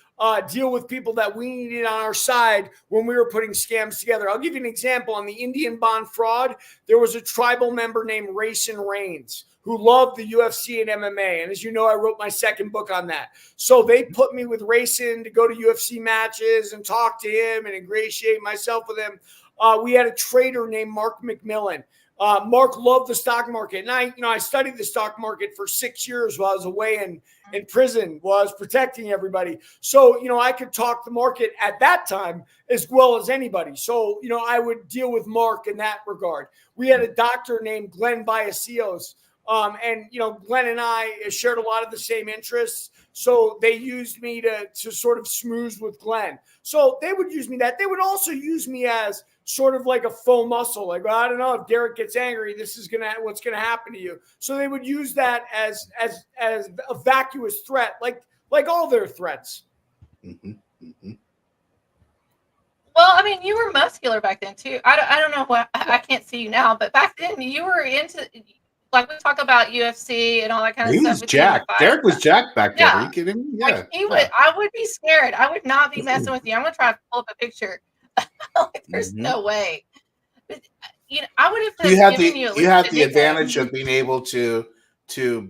Speaker 3: deal with people that we needed on our side when we were putting scams together. I'll give you an example. On the Indian bond fraud, there was a tribal member named Rayson Reigns who loved the UFC and MMA. And as you know, I wrote my second book on that. So they put me with Rayson to go to UFC matches and talk to him and ingratiate myself with him. We had a trader named Mark McMillan. Mark loved the stock market. And I studied the stock market for 6 years while I was away in prison while I was protecting everybody. So, I could talk the market at that time as well as anybody. So, I would deal with Mark in that regard. We had a doctor named Glenn Biasios. And Glenn and I shared a lot of the same interests. So they used me to sort of smooth with Glenn. So they would use me that. They would also use me as sort of like a faux muscle. Like, well, I don't know, if Derek gets angry, this is what's gonna happen to you. So they would use that as a vacuous threat, like all their threats.
Speaker 2: Mm-hmm. Mm-hmm.
Speaker 1: Well, I mean, you were muscular back then too. I don't know what, I can't see you now, but back then you were into, like, we talk about UFC and all that kind of
Speaker 2: He
Speaker 1: stuff.
Speaker 2: was jacked. Derek was jacked back then. Are you kidding me? Yeah.
Speaker 1: Like I would be scared. I would not be messing with you. I'm gonna try to pull up a picture. Like, there's no way. But, I would have given you
Speaker 2: the advantage of being able to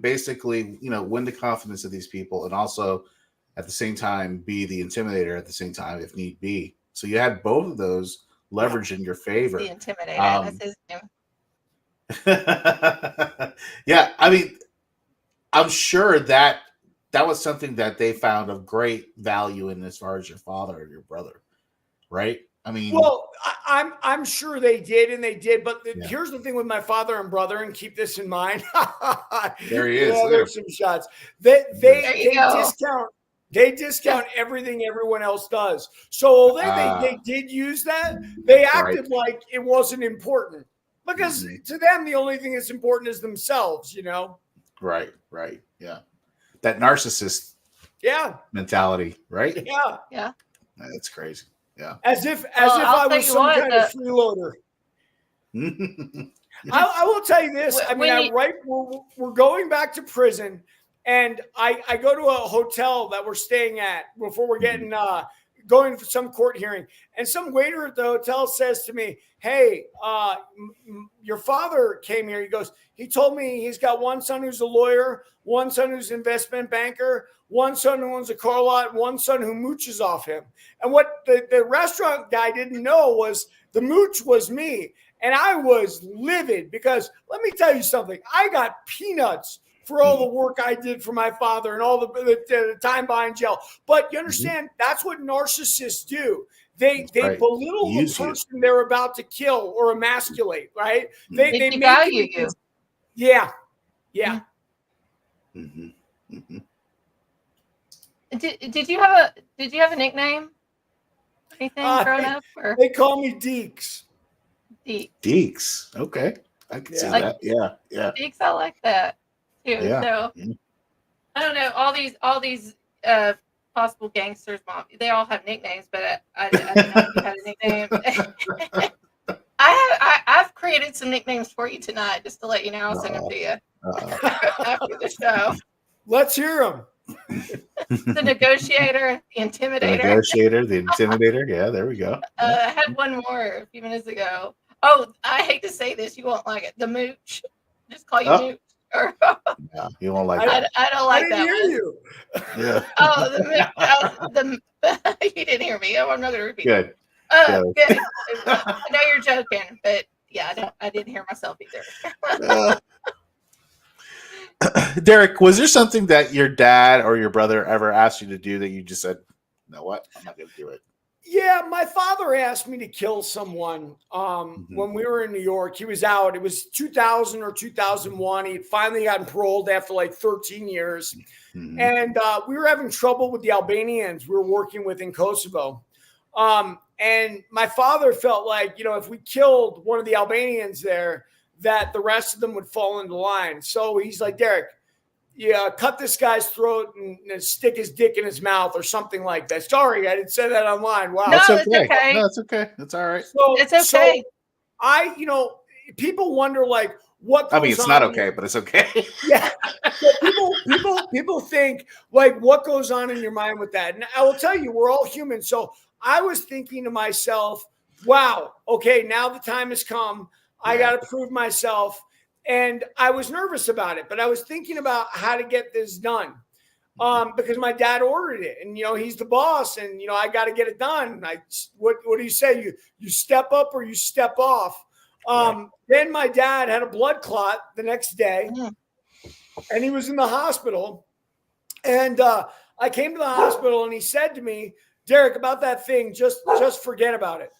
Speaker 2: basically, win the confidence of these people, and also at the same time be the intimidator at the same time if need be. So you had both of those leverage in your favor.
Speaker 1: The intimidator. That's his name.
Speaker 2: Yeah, I mean, I'm sure that was something that they found of great value in as far as your father or your brother, right? I mean,
Speaker 3: well, I'm sure they did, but here's the thing with my father and brother, and keep this in mind.
Speaker 2: There he is.
Speaker 3: There's some shots. They discount everything everyone else does. So although they did use that, they acted like it wasn't important. Because to them, the only thing that's important is themselves, Right.
Speaker 2: Yeah. That narcissist mentality, right?
Speaker 1: Yeah.
Speaker 2: That's crazy. Yeah.
Speaker 3: As if I was some kind of freeloader. I will tell you this. We're going back to prison, and I go to a hotel that we're staying at before we're getting going for some court hearing, and some waiter at the hotel says to me, "Hey, your father came here." He goes, "He told me he's got one son who's a lawyer, one son who's an investment banker, one son who owns a car lot, one son who mooches off him." And what the restaurant guy didn't know was the mooch was me. And I was livid because let me tell you something. I got peanuts for all the work I did for my father and all the time behind jail. But you understand, that's what narcissists do. They belittle the person they're about to kill or emasculate, right? They
Speaker 1: value you.
Speaker 3: Yeah.
Speaker 2: Mm-hmm. Mm-hmm.
Speaker 1: Did you have a nickname? Anything growing up? Or?
Speaker 3: They call me Deeks.
Speaker 2: Deeks. Okay. I can see that. Yeah.
Speaker 1: Deeks, I like that too.
Speaker 2: Yeah.
Speaker 1: So I don't know, all these possible gangsters, mom, they all have nicknames, but I didn't know if you had a nickname. I've created some nicknames for you tonight, just to let you know. I'll send them to you after the show.
Speaker 3: Let's hear them.
Speaker 1: The negotiator, the intimidator.
Speaker 2: The intimidator. Yeah, there we go.
Speaker 1: I had one more a few minutes ago. Oh, I hate to say this, you won't like it. The mooch. Just call you mooch.
Speaker 2: No, you won't like that.
Speaker 1: I don't like that
Speaker 3: hear
Speaker 1: one.
Speaker 3: You.
Speaker 2: Yeah.
Speaker 1: Oh, you didn't hear me. I'm not going to repeat.
Speaker 2: Good.
Speaker 1: Good. I know you're joking, but yeah, I didn't hear myself either.
Speaker 2: Derek, was there something that your dad or your brother ever asked you to do that you just said, "You know what? I'm not going to do it"?
Speaker 3: Yeah, my father asked me to kill someone when we were in New York. He was out. It was 2000 or 2001. He had finally gotten paroled after like 13 years. Mm-hmm. And we were having trouble with the Albanians we were working with in Kosovo. And my father felt like, if we killed one of the Albanians there, that the rest of them would fall into line. So he's like, "Derek, cut this guy's throat and stick his dick in his mouth," or something like that. Sorry, I didn't say that online. Wow.
Speaker 1: No,
Speaker 2: that's
Speaker 1: okay.
Speaker 2: No, it's okay. That's all right.
Speaker 3: So,
Speaker 1: it's okay.
Speaker 3: So people wonder like what goes on.
Speaker 2: It's not okay, but it's okay.
Speaker 3: Yeah. So people think like what goes on in your mind with that. And I will tell you, we're all human. So I was thinking to myself, wow, okay, now the time has come. I got to prove myself. And I was nervous about it, but I was thinking about how to get this done. because my dad ordered it, and he's the boss, and I got to get it done. What do you say? You step up or you step off. Then my dad had a blood clot the next day, and he was in the hospital. And I came to the hospital, and he said to me, "Derek, about that thing, just forget about it."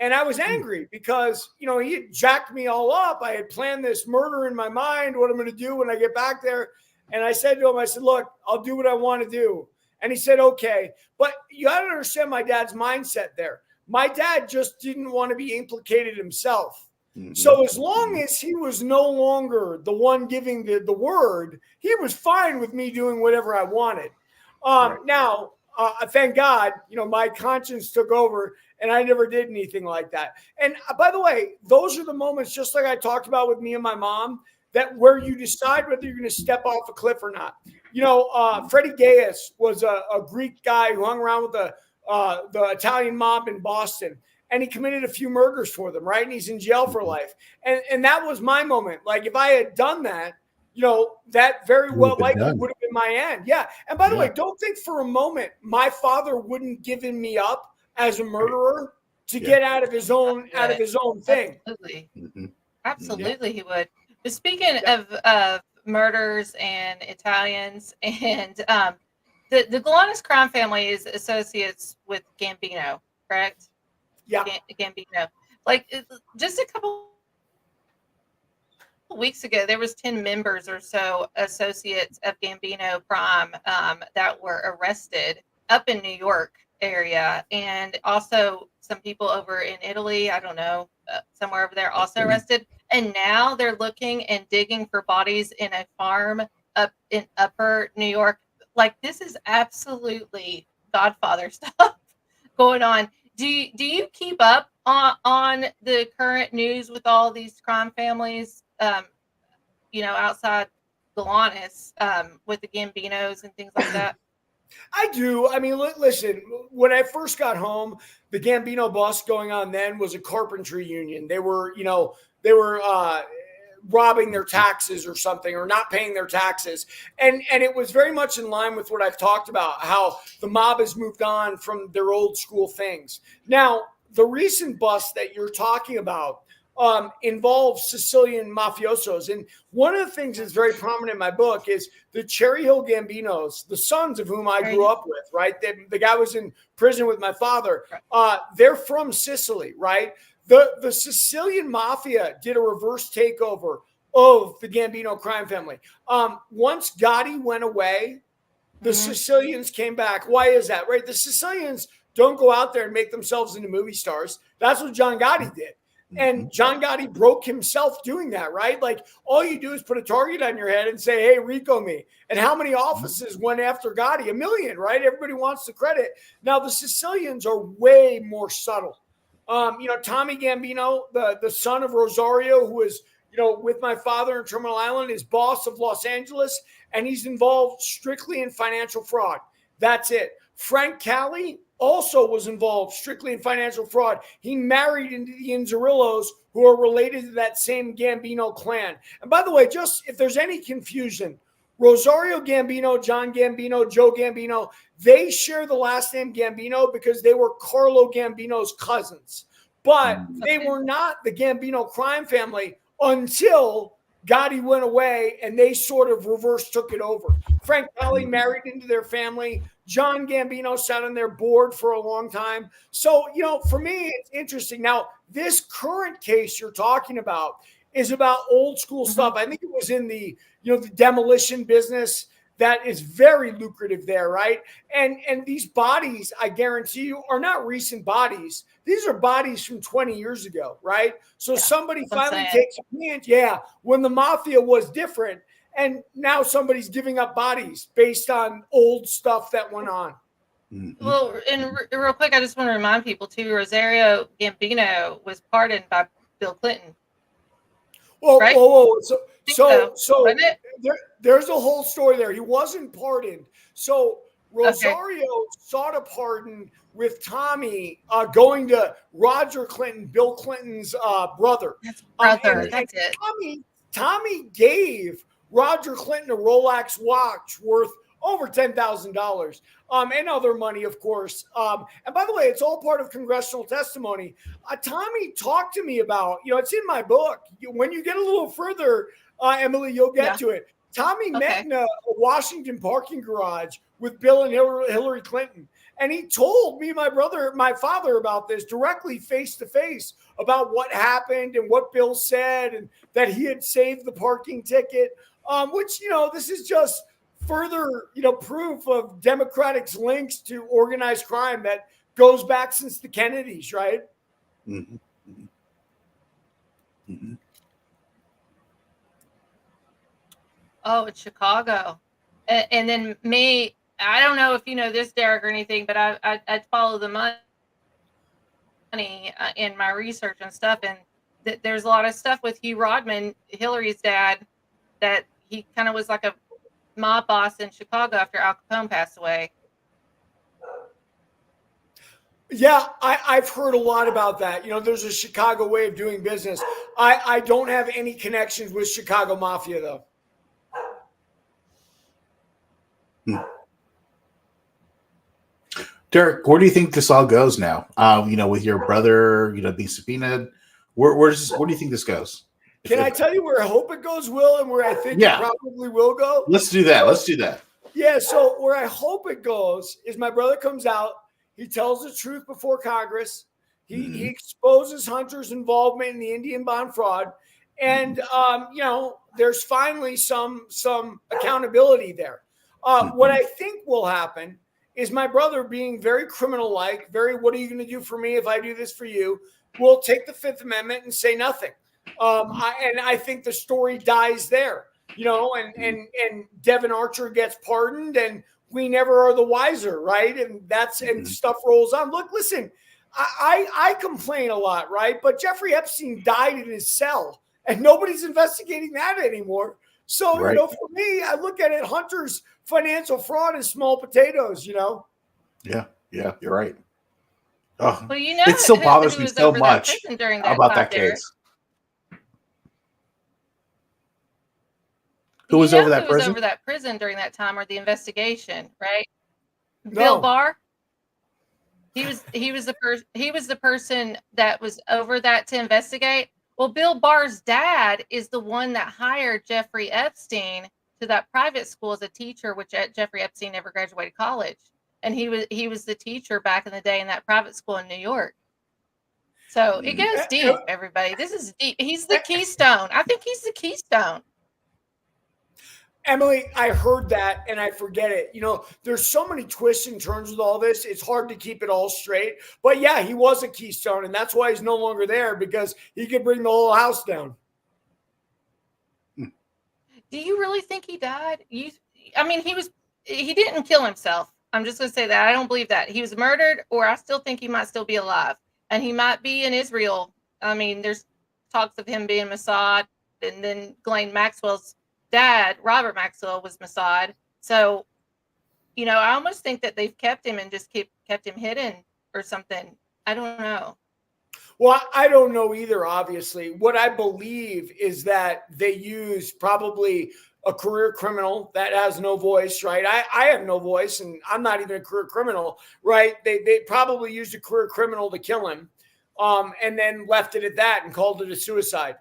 Speaker 3: And I was angry because, he had jacked me all up. I had planned this murder in my mind, what I'm going to do when I get back there. And I said to him, I said, "Look, I'll do what I want to do." And he said, "Okay." But you got to understand my dad's mindset there. My dad just didn't want to be implicated himself. So as long as he was no longer the one giving the word, he was fine with me doing whatever I wanted. Now, thank God, my conscience took over and I never did anything like that. And by the way, those are the moments, just like I talked about with me and my mom, that where you decide whether you're going to step off a cliff or not. Freddie Gaius was a Greek guy who hung around with the Italian mob in Boston, and he committed a few murders for them, right? And he's in jail for life. And that was my moment. Like, if I had done that, that very well likely would have been my end. Yeah. And by the way, don't think for a moment my father wouldn't given me up as a murderer to get out of his own thing.
Speaker 1: Absolutely. Absolutely, he would. But speaking of murders and Italians, and the Galanis crime family is associates with Gambino, correct?
Speaker 3: Yeah.
Speaker 1: Gambino. Like, just a couple weeks ago, there was 10 members or so associates of Gambino crime that were arrested up in New York area, and also some people over in Italy, I don't know, somewhere over there also arrested. And now they're looking and digging for bodies in a farm up in upper New York. Like, this is absolutely Godfather stuff going on. Do you keep up on the current news with all these crime families, outside Galanis, with the Gambinos and things like that?
Speaker 3: I do. I mean, listen, when I first got home, the Gambino bust going on then was a carpentry union. They were robbing their taxes or something, or not paying their taxes. And it was very much in line with what I've talked about, how the mob has moved on from their old school things. Now, the recent bust that you're talking about involves Sicilian mafiosos. And one of the things that's very prominent in my book is the Cherry Hill Gambinos, the sons of whom I grew up with, right? The guy was in prison with my father. They're from Sicily, right? The Sicilian mafia did a reverse takeover of the Gambino crime family. Once Gotti went away, the Sicilians came back. Why is that, right? The Sicilians don't go out there and make themselves into movie stars. That's what John Gotti did. And John Gotti broke himself doing that, right? Like, all you do is put a target on your head and say, "Hey, Rico me." And how many offices went after Gotti? 1 million, right? Everybody wants the credit. Now, the Sicilians are way more subtle. Tommy Gambino, the son of Rosario, who is, with my father in Terminal Island, is boss of Los Angeles, and he's involved strictly in financial fraud. That's it. Frank Cali also was involved strictly in financial fraud. He married into the Inzerillos, who are related to that same Gambino clan. And by the way, just if there's any confusion, Rosario Gambino, John Gambino, Joe Gambino, they share the last name Gambino because they were Carlo Gambino's cousins. But they were not the Gambino crime family until Gotti went away and they sort of reverse took it over. Frank Cali married into their family. John Gambino sat on their board for a long time. So, for me, it's interesting. Now, this current case you're talking about is about old school stuff. I think it was in the demolition business. That is very lucrative there, right? And these bodies, I guarantee you, are not recent bodies. These are bodies from 20 years ago, right? So somebody finally takes a hint, when the mafia was different, and now somebody's giving up bodies based on old stuff that went on.
Speaker 1: Well, and real quick, I just want to remind people too, Rosario Gambino was pardoned by Bill Clinton.
Speaker 3: Well,
Speaker 1: right?
Speaker 3: So there's a whole story there. He wasn't pardoned. So Rosario sought a pardon with Tommy going to Roger Clinton, Bill Clinton's brother.
Speaker 1: That's it.
Speaker 3: Tommy gave Roger Clinton a Rolex watch worth over $10,000, and other money, of course. And by the way, it's all part of congressional testimony. Tommy talked to me about, it's in my book. When you get a little further, Emily, you'll get to it. Tommy met in a Washington parking garage with Bill and Hillary Clinton. And he told me, my father, about this directly face to face about what happened and what Bill said, and that he had saved the parking ticket, which, this is just further, proof of Democrats' links to organized crime that goes back since the Kennedys, right?
Speaker 2: Mm-hmm. Mm-hmm.
Speaker 1: Oh, it's Chicago. And then me, I don't know if you know this, Derek, or anything, but I follow the money in my research and stuff. And there's a lot of stuff with Hugh Rodman, Hillary's dad, that he kind of was like a mob boss in Chicago after Al Capone passed away.
Speaker 3: Yeah, I've heard a lot about that. There's a Chicago way of doing business. I don't have any connections with Chicago Mafia, though.
Speaker 2: Derek, where do you think this all goes now? With your brother, being subpoenaed, what do you think this goes?
Speaker 3: Can I tell you where I hope it goes, Will, and where I think it probably will go?
Speaker 2: Let's do that.
Speaker 3: Yeah, so where I hope it goes is my brother comes out, he tells the truth before Congress, he exposes Hunter's involvement in the Indian bond fraud, and there's finally some accountability there. What I think will happen is my brother, being very criminal-like, what are you going to do for me if I do this for you, will take the Fifth Amendment and say nothing. I think the story dies there, and Devin Archer gets pardoned, and we never are the wiser, right? And stuff rolls on. Look, listen, I complain a lot, right? But Jeffrey Epstein died in his cell, and nobody's investigating that anymore. So, for me, I look at it, Hunter's financial fraud is small potatoes,
Speaker 2: Yeah, you're right. Oh,
Speaker 1: well,
Speaker 2: it still bothers me so much about that case. Who was over that prison?
Speaker 1: Who was over that prison during that time, or the investigation, right?
Speaker 3: No.
Speaker 1: Bill Barr. He was the person that was over that to investigate. Well, Bill Barr's dad is the one that hired Jeffrey Epstein to that private school as a teacher, which Jeffrey Epstein never graduated college. And he was the teacher back in the day in that private school in New York. So it goes deep, everybody. This is deep. He's the keystone. I think he's the keystone.
Speaker 3: Emily, I heard that and I forget it. There's so many twists and turns with all this. It's hard to keep it all straight. But yeah, he was a keystone, and that's why he's no longer there, because he could bring the whole house down.
Speaker 1: Do you really think he died? He didn't kill himself. I'm just going to say that. I don't believe that. He was murdered, or I still think he might still be alive. And he might be in Israel. There's talks of him being Mossad, and then Ghislaine Maxwell's dad, Robert Maxwell, was Mossad. So, I almost think that they've kept him and just kept him hidden or something. I don't know.
Speaker 3: Well, I don't know either, obviously. What I believe is that they use probably a career criminal that has no voice, right? I have no voice, and I'm not even a career criminal, right? They probably used a career criminal to kill him, and then left it at that and called it a suicide.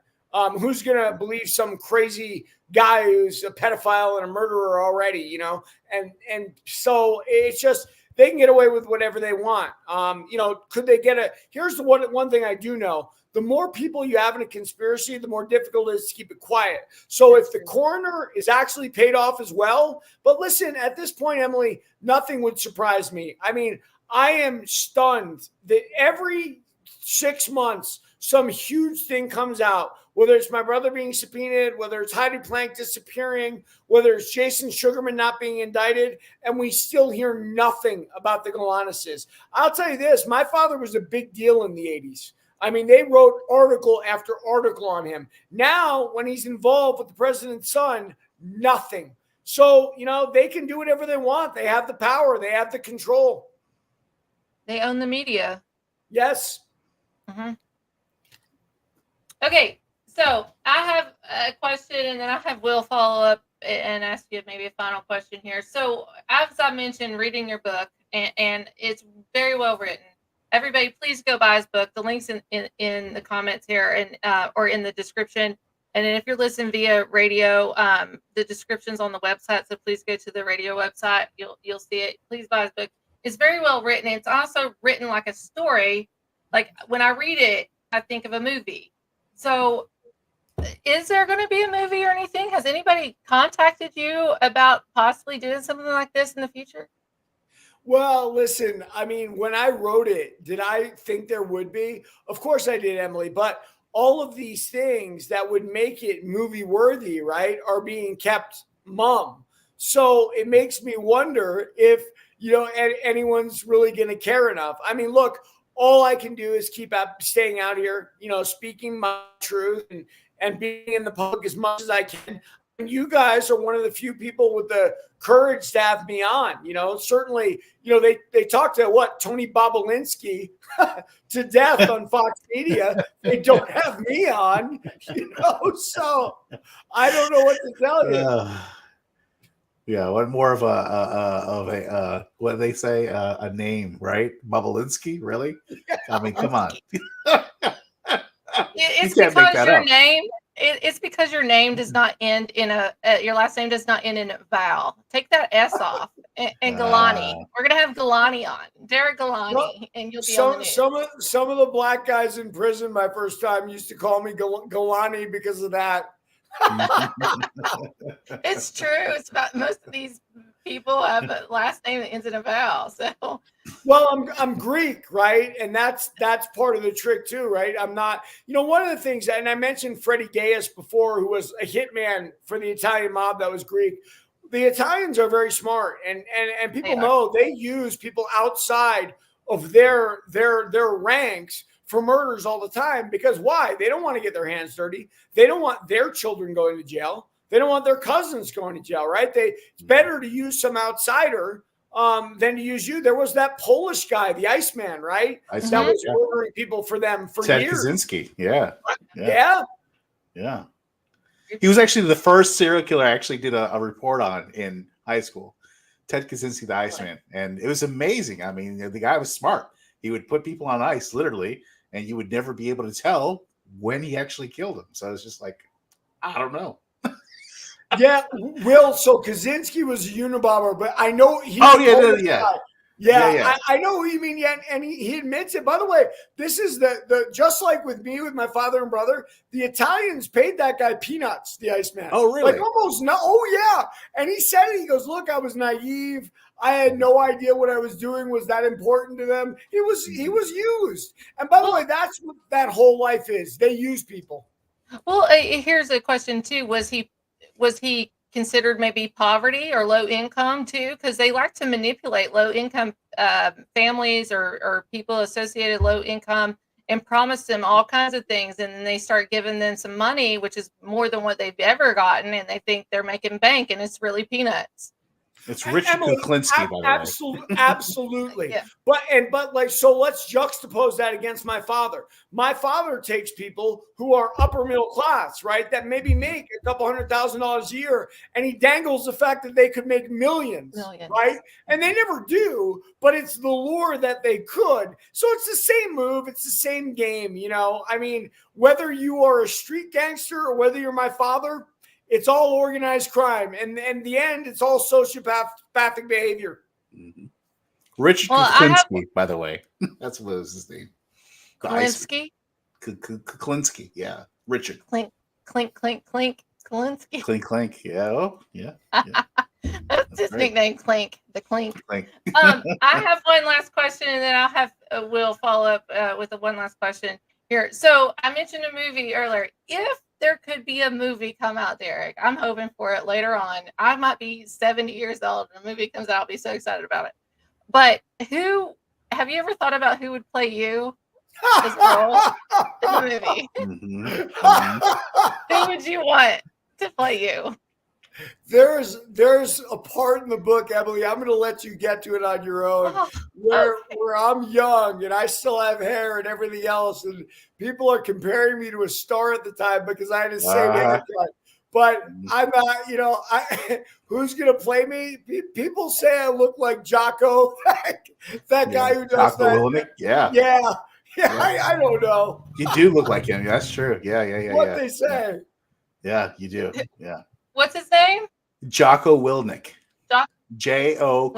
Speaker 3: Who's going to believe some crazy guy who's a pedophile and a murderer already, And so it's just, they can get away with whatever they want. Could they get here's the one thing I do know. The more people you have in a conspiracy, the more difficult it is to keep it quiet. So if the coroner is actually paid off as well, but listen, at this point, Emily, nothing would surprise me. I am stunned that every 6 months, some huge thing comes out, whether it's my brother being subpoenaed, whether it's Heidi Plank disappearing, whether it's Jason Sugarman not being indicted, and we still hear nothing about the Galanises. I'll tell you this, my father was a big deal in the 80s. They wrote article after article on him. Now, when he's involved with the president's son, nothing. So, they can do whatever they want. They have the power. They have the control.
Speaker 1: They own the media.
Speaker 3: Yes.
Speaker 1: Mm-hmm. Okay. So I have a question, and then I have Will follow up, and ask you maybe a final question here. So, as I mentioned, reading your book, and it's very well written. Everybody, please go buy his book. The link's in the comments here and or in the description. And then if you're listening via radio, the description's on the website. So please go to the radio website. You'll see it. Please buy his book. It's very well written. It's also written like a story. Like when I read it, I think of a movie. So is there going to be a movie or anything? Has anybody contacted you about possibly doing something like this in the future?
Speaker 3: Well, listen, I mean, when I wrote it, did I think there would be? Of course I did, Emily, but all of these things that would make it movie worthy, right, are being kept mum. So it makes me wonder if, anyone's really going to care enough. I mean, look, all I can do is keep staying out here, speaking my truth and being in the public as much as I can. And you guys are one of the few people with the courage to have me on. Certainly, they talked to Tony Bobolinsky to death on Fox Media. They don't have me on, so I don't know what to tell you.
Speaker 2: Yeah, what more of a what do they say, a name, right? Bobolinsky, really? I mean, come on.
Speaker 1: It's because your name. It's because your name does not end in your last name does not end in a vowel. Take that S off. And Galani. We're gonna have Galani on. Derek Galani, and you'll be on the news.
Speaker 3: Some of the black guys in prison my first time used to call me Galani because of that.
Speaker 1: It's true. It's about most of these people have a last name that ends in a vowel. So,
Speaker 3: well, I'm Greek, right? And that's part of the trick too, right? I'm not, one of the things, and I mentioned Freddie Gaius before, who was a hitman for the Italian mob that was Greek. The Italians are very smart, and people know they use people outside of their ranks for murders all the time. Because why? They don't want to get their hands dirty. They don't want their children going to jail. They don't want their cousins going to jail, right? It's better to use some outsider than to use you. There was that Polish guy, the Iceman, right? That was ordering people for them for
Speaker 2: Ted
Speaker 3: years.
Speaker 2: Kaczynski, yeah. He was actually the first serial killer I actually did a report on in high school. Ted Kaczynski, the Iceman. And it was amazing. I mean, the guy was smart. He would put people on ice, literally, and you would never be able to tell when he actually killed them. So it's just like, I don't know.
Speaker 3: Yeah, Will. So Kaczynski was a Unabomber, but I know he. Yeah. I know who you mean. Yeah, and he admits it. By the way, this is the just like with me, with my father and brother, the Italians paid that guy peanuts, the Iceman.
Speaker 2: Oh, really?
Speaker 3: Like almost no. Oh, yeah. And he said it. He goes, "Look, I was naive. I had no idea what I was doing was that important to them. He was used. And by the way, that's what that whole life is. They use people."
Speaker 1: Well, here's a question too. Was he considered maybe poverty or low income too? Because they like to manipulate low income families or people associated low income and promise them all kinds of things. And then they start giving them some money, which is more than what they've ever gotten. And they think they're making bank, and it's really peanuts.
Speaker 2: It's Richard Kuklinski, by the way.
Speaker 3: Absolutely. Yeah. But like, so let's juxtapose that against my father. My father takes people who are upper middle class, right? That maybe make a couple $100,000 a year, and he dangles the fact that they could make millions, right? And they never do, but it's the lure that they could. So it's the same move. It's the same game, I mean, whether you are a street gangster or whether you're my father, it's all organized crime. And in the end, it's all sociopathic behavior.
Speaker 2: Mm-hmm. Richard Kuklinski, by the way. That's what was his name.
Speaker 1: Kuklinski?
Speaker 2: Kuklinski, yeah. Richard.
Speaker 1: Clink, clink, clink, clink. Kuklinski.
Speaker 2: Clink, clink. Yeah. Oh, yeah.
Speaker 1: That's his nickname, Clink. The Clink. I have one last question, and then I'll have Will follow up with one last question here. So I mentioned a movie earlier. If there could be a movie come out, Derek, I'm hoping for it later on. I might be 70 years old and the movie comes out. I'll be so excited about it. But have you ever thought about who would play you as role in the movie? Who would you want to play you?
Speaker 3: There's a part in the book, Emily, I'm going to let you get to it on your own, where I'm young and I still have hair and everything else, and people are comparing me to a star at the time because I had the same haircut. but I'm not, who's going to play me? People say I look like Jocko, that guy who does
Speaker 2: Jocko
Speaker 3: that.
Speaker 2: Willenick? Yeah.
Speaker 3: I don't know.
Speaker 2: You do look like him. That's true. Yeah.
Speaker 3: What they say.
Speaker 2: Yeah, you do. Yeah.
Speaker 1: What's his name?
Speaker 2: Jocko Willenick.
Speaker 1: Wilmot?
Speaker 2: Jocko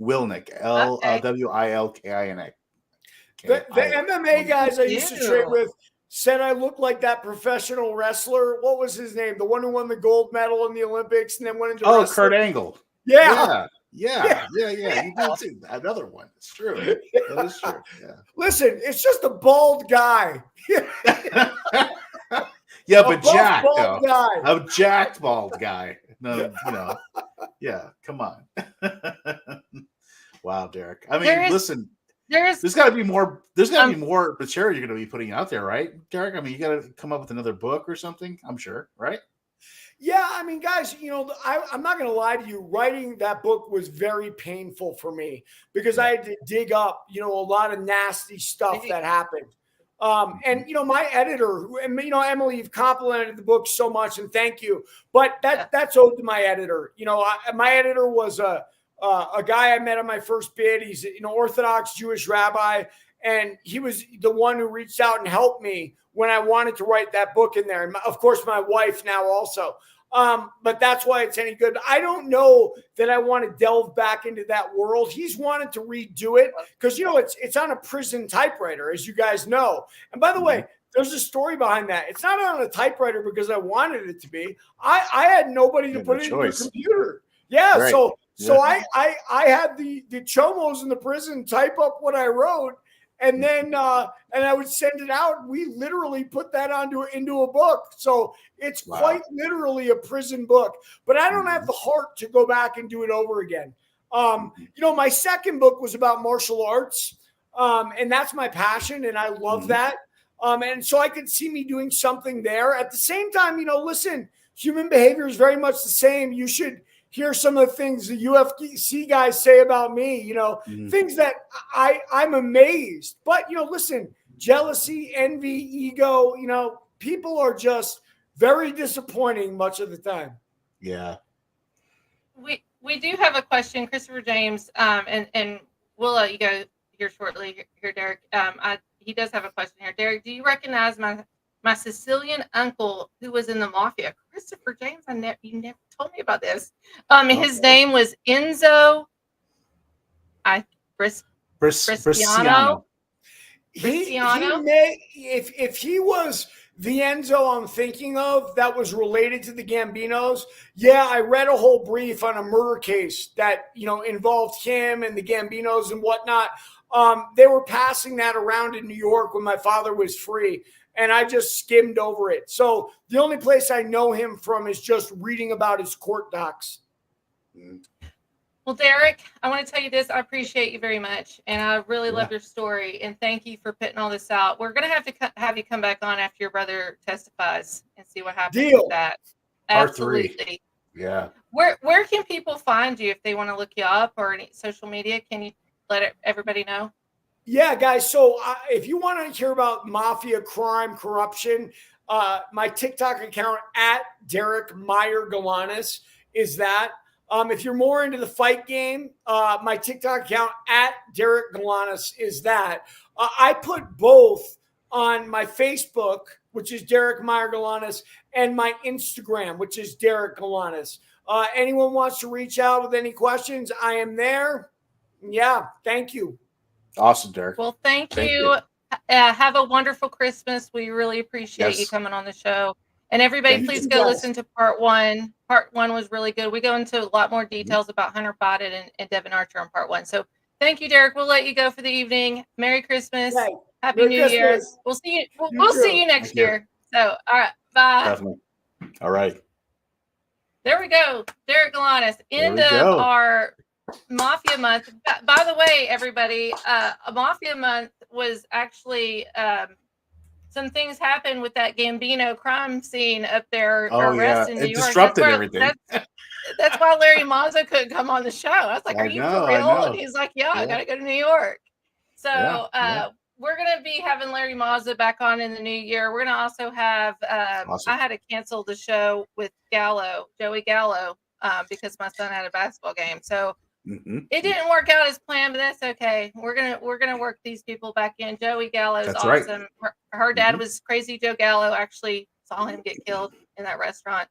Speaker 2: Willenick. Wilkinin.
Speaker 3: The MMA guys I used to train with said I looked like that professional wrestler. What was his name? The one who won the gold medal in the Olympics and then went into wrestling.
Speaker 2: Kurt Angle.
Speaker 3: Yeah.
Speaker 2: You do too. Another one. It's true. That is true. Yeah.
Speaker 3: Listen, it's just a bald guy.
Speaker 2: Yeah, but jacked though.
Speaker 3: Guy.
Speaker 2: A jacked bald guy. No, Yeah, come on. Wow, Derek. I mean, listen. There's got to be more. There's got to be more material you're going to be putting out there, right, Derek? I mean, you got to come up with another book or something. I'm sure, right?
Speaker 3: Yeah, I mean, guys, I'm not going to lie to you. Writing that book was very painful for me because I had to dig up, a lot of nasty stuff that happened. And my editor, Emily, you've complimented the book so much, and thank you. But that's owed to my editor. My editor was a guy I met on my first bid. He's an Orthodox Jewish rabbi, and he was the one who reached out and helped me when I wanted to write that book in there. And of course, my wife now also. But that's why it's any good. I don't know that I want to delve back into that world. He's wanted to redo it because, it's on a prison typewriter, as you guys know. And by the way, there's a story behind that. It's not on a typewriter because I wanted it to be. I had nobody to put it in the computer. Yeah. Right. So I had the chomos in the prison type up what I wrote. And then and I would send it out. We literally put that into a book. So it's quite literally a prison book. But I don't have the heart to go back and do it over again. My second book was about martial arts. And that's my passion. And I love that. And so I could see me doing something there. At the same time, listen, human behavior is very much the same. You should hear some of the things the UFC guys say about me, things that I'm amazed. But, listen, jealousy, envy, ego, people are just very disappointing much of the time.
Speaker 2: Yeah.
Speaker 1: We do have a question, Christopher James, and we'll let you go here shortly here, Derek. He does have a question here. Derek, do you recognize my Sicilian uncle who was in the mafia? Christopher James, you never told me about this. His name was Enzo Bresciano.
Speaker 3: If he was the Enzo I'm thinking of that was related to the Gambinos, I read a whole brief on a murder case that involved him and the Gambinos and whatnot. They were passing that around in New York when my father was free. And I just skimmed over it. So the only place I know him from is just reading about his court docs.
Speaker 1: Well, Derek, I want to tell you this. I appreciate you very much. And I really love your story. And thank you for putting all this out. We're going to have you come back on after your brother testifies and see what happens with that. Absolutely.
Speaker 2: Part 3. Yeah.
Speaker 1: Where can people find you if they want to look you up or any social media? Can you let everybody know?
Speaker 3: Yeah, guys. So if you want to hear about mafia, crime, corruption, my TikTok account at Derek Meyer Galanis is that. If you're more into the fight game, my TikTok account at Derek Galanis is that. I put both on my Facebook, which is Derek Meyer Galanis, and my Instagram, which is Derek Galanis. Anyone wants to reach out with any questions, I am there. Yeah, thank you.
Speaker 2: Awesome, Derek.
Speaker 1: Well, thank you. Have a wonderful Christmas. We really appreciate you coming on the show. And everybody, please go listen to part 1. Part 1 was really good. We go into a lot more details about Hunter Biden and Devin Archer on part 1. So thank you, Derek. We'll let you go for the evening. Merry Christmas. Happy New Year. We'll see you. We'll see you next year. So, all right. Bye. Definitely.
Speaker 2: All right.
Speaker 1: There we go. Derek Galanis. End of our Mafia Month. By the way, everybody, a Mafia Month was actually some things happened with that Gambino crime scene up there. Arrest in New York.
Speaker 2: Disrupted everything.
Speaker 1: That's why Larry Mazza couldn't come on the show. I was like, "Are you for real?" And he's like, "Yeah, I got to go to New York." So we're gonna be having Larry Mazza back on in the new year. We're gonna also have.
Speaker 2: Awesome.
Speaker 1: I had to cancel the show with Joey Gallo, because my son had a basketball game. So it didn't work out as planned, but that's okay. We're gonna work these people back in. Joey Gallo's
Speaker 2: That's right.
Speaker 1: awesome. Her dad was Crazy Joe Gallo. Actually saw him get killed in that restaurant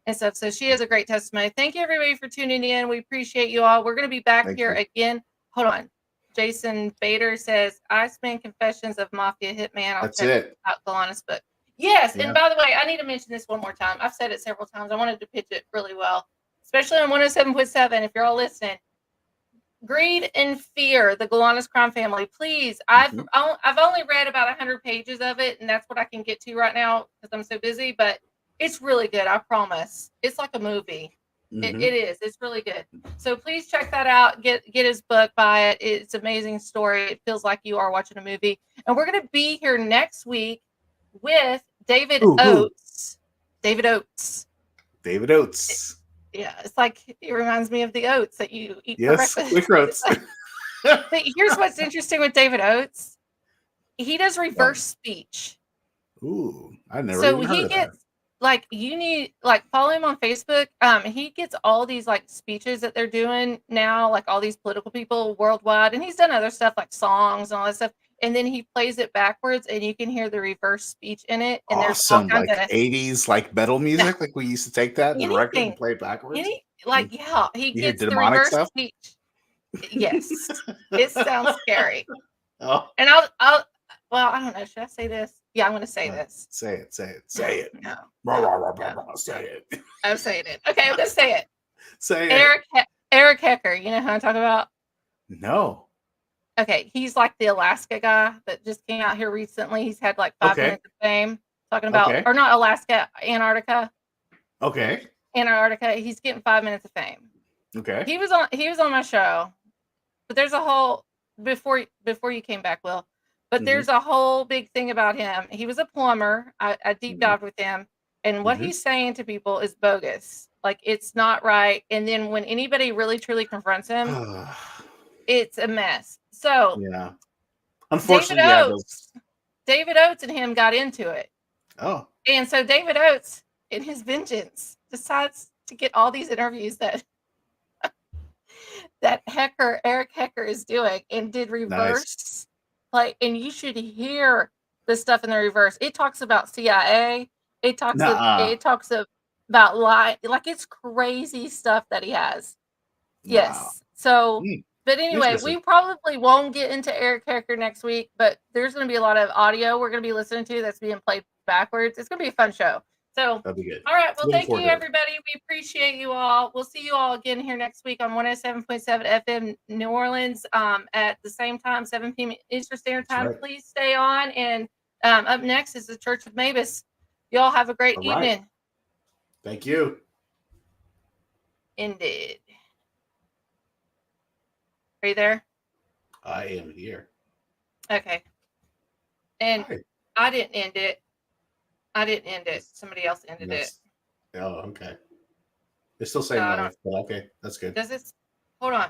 Speaker 1: and stuff. So she has a great testimony. Thank you everybody for tuning in. We appreciate you all. We're gonna be back here again. Hold on. Jason Bader says, Iceman Confessions of Mafia Hitman. I'll check out Galanis book. Yes, and by the way, I need to mention this one more time. I've said it several times. I wanted to pitch it really well, especially on 107.7 if you're all listening. Greed and Fear, the Galanis Crime Family. Please, I've only read about 100 pages of it, and that's what I can get to right now because I'm so busy, but it's really good, I promise. It's like a movie. It is. It's really good. So please check that out. Get his book, buy it. It's an amazing story. It feels like you are watching a movie. And we're going to be here next week with David Oates. David Oates.
Speaker 2: David Oates.
Speaker 1: Yeah, it's like it reminds me of the oats that you eat for breakfast.
Speaker 2: Quick oats.
Speaker 1: But here's what's interesting with David Oates. He does reverse speech.
Speaker 2: Ooh, I never even heard of that.
Speaker 1: Like you need follow him on Facebook. He gets all these like speeches that they're doing now, like all these political people worldwide, and he's done other stuff like songs and all that stuff. And then he plays it backwards, and you can hear the reverse speech in it. And there's all kinds
Speaker 2: of 80s like metal music, like we used to take that and the record and play it backwards.
Speaker 1: He gets the reverse speech. Yes, it sounds scary. And I'll well, I don't know. Should I say this? Yeah, I'm going to say this.
Speaker 2: Say it.
Speaker 1: No.
Speaker 2: Say it.
Speaker 1: I'm saying it. Okay, I'm going to say it.
Speaker 2: Say it.
Speaker 1: Eric Hecker. You know who I'm talking about?
Speaker 2: No.
Speaker 1: Okay, he's like the Alaska guy that just came out here recently. He's had like 5 minutes of fame talking about, or not Alaska, Antarctica.
Speaker 2: Okay.
Speaker 1: Antarctica. He's getting 5 minutes of fame.
Speaker 2: Okay.
Speaker 1: He was on my show, but there's a whole before you came back, Will. But there's a whole big thing about him. He was a plumber. I deep dived with him, and what he's saying to people is bogus. Like it's not right. And then when anybody really truly confronts him, it's a mess. So
Speaker 2: yeah, unfortunately,
Speaker 1: David Oates and him got into it.
Speaker 2: Oh,
Speaker 1: and so David Oates, in his vengeance, decides to get all these interviews that Eric Hecker is doing, and did reverse. Nice. And you should hear the stuff in the reverse. It talks about CIA. It talks about lie. Like it's crazy stuff that he has. Yes. So. But anyway, we probably won't get into Eric Hecker next week, but there's going to be a lot of audio we're going to be listening to that's being played backwards. It's going to be a fun show. So,
Speaker 2: that'd be good.
Speaker 1: All right. Well, thank you, everybody. We appreciate you all. We'll see you all again here next week on 107.7 FM New Orleans at the same time, 7 p.m. Eastern Standard Time. Right. Please stay on. And up next is the Church of Mavis. You all have a great evening.
Speaker 2: Thank you.
Speaker 1: Indeed. Are you there?
Speaker 2: I am here.
Speaker 1: Okay. And I didn't end it. Somebody else ended it.
Speaker 2: Oh, okay. It's still saying live, but okay. That's good.
Speaker 1: Does it? Hold on.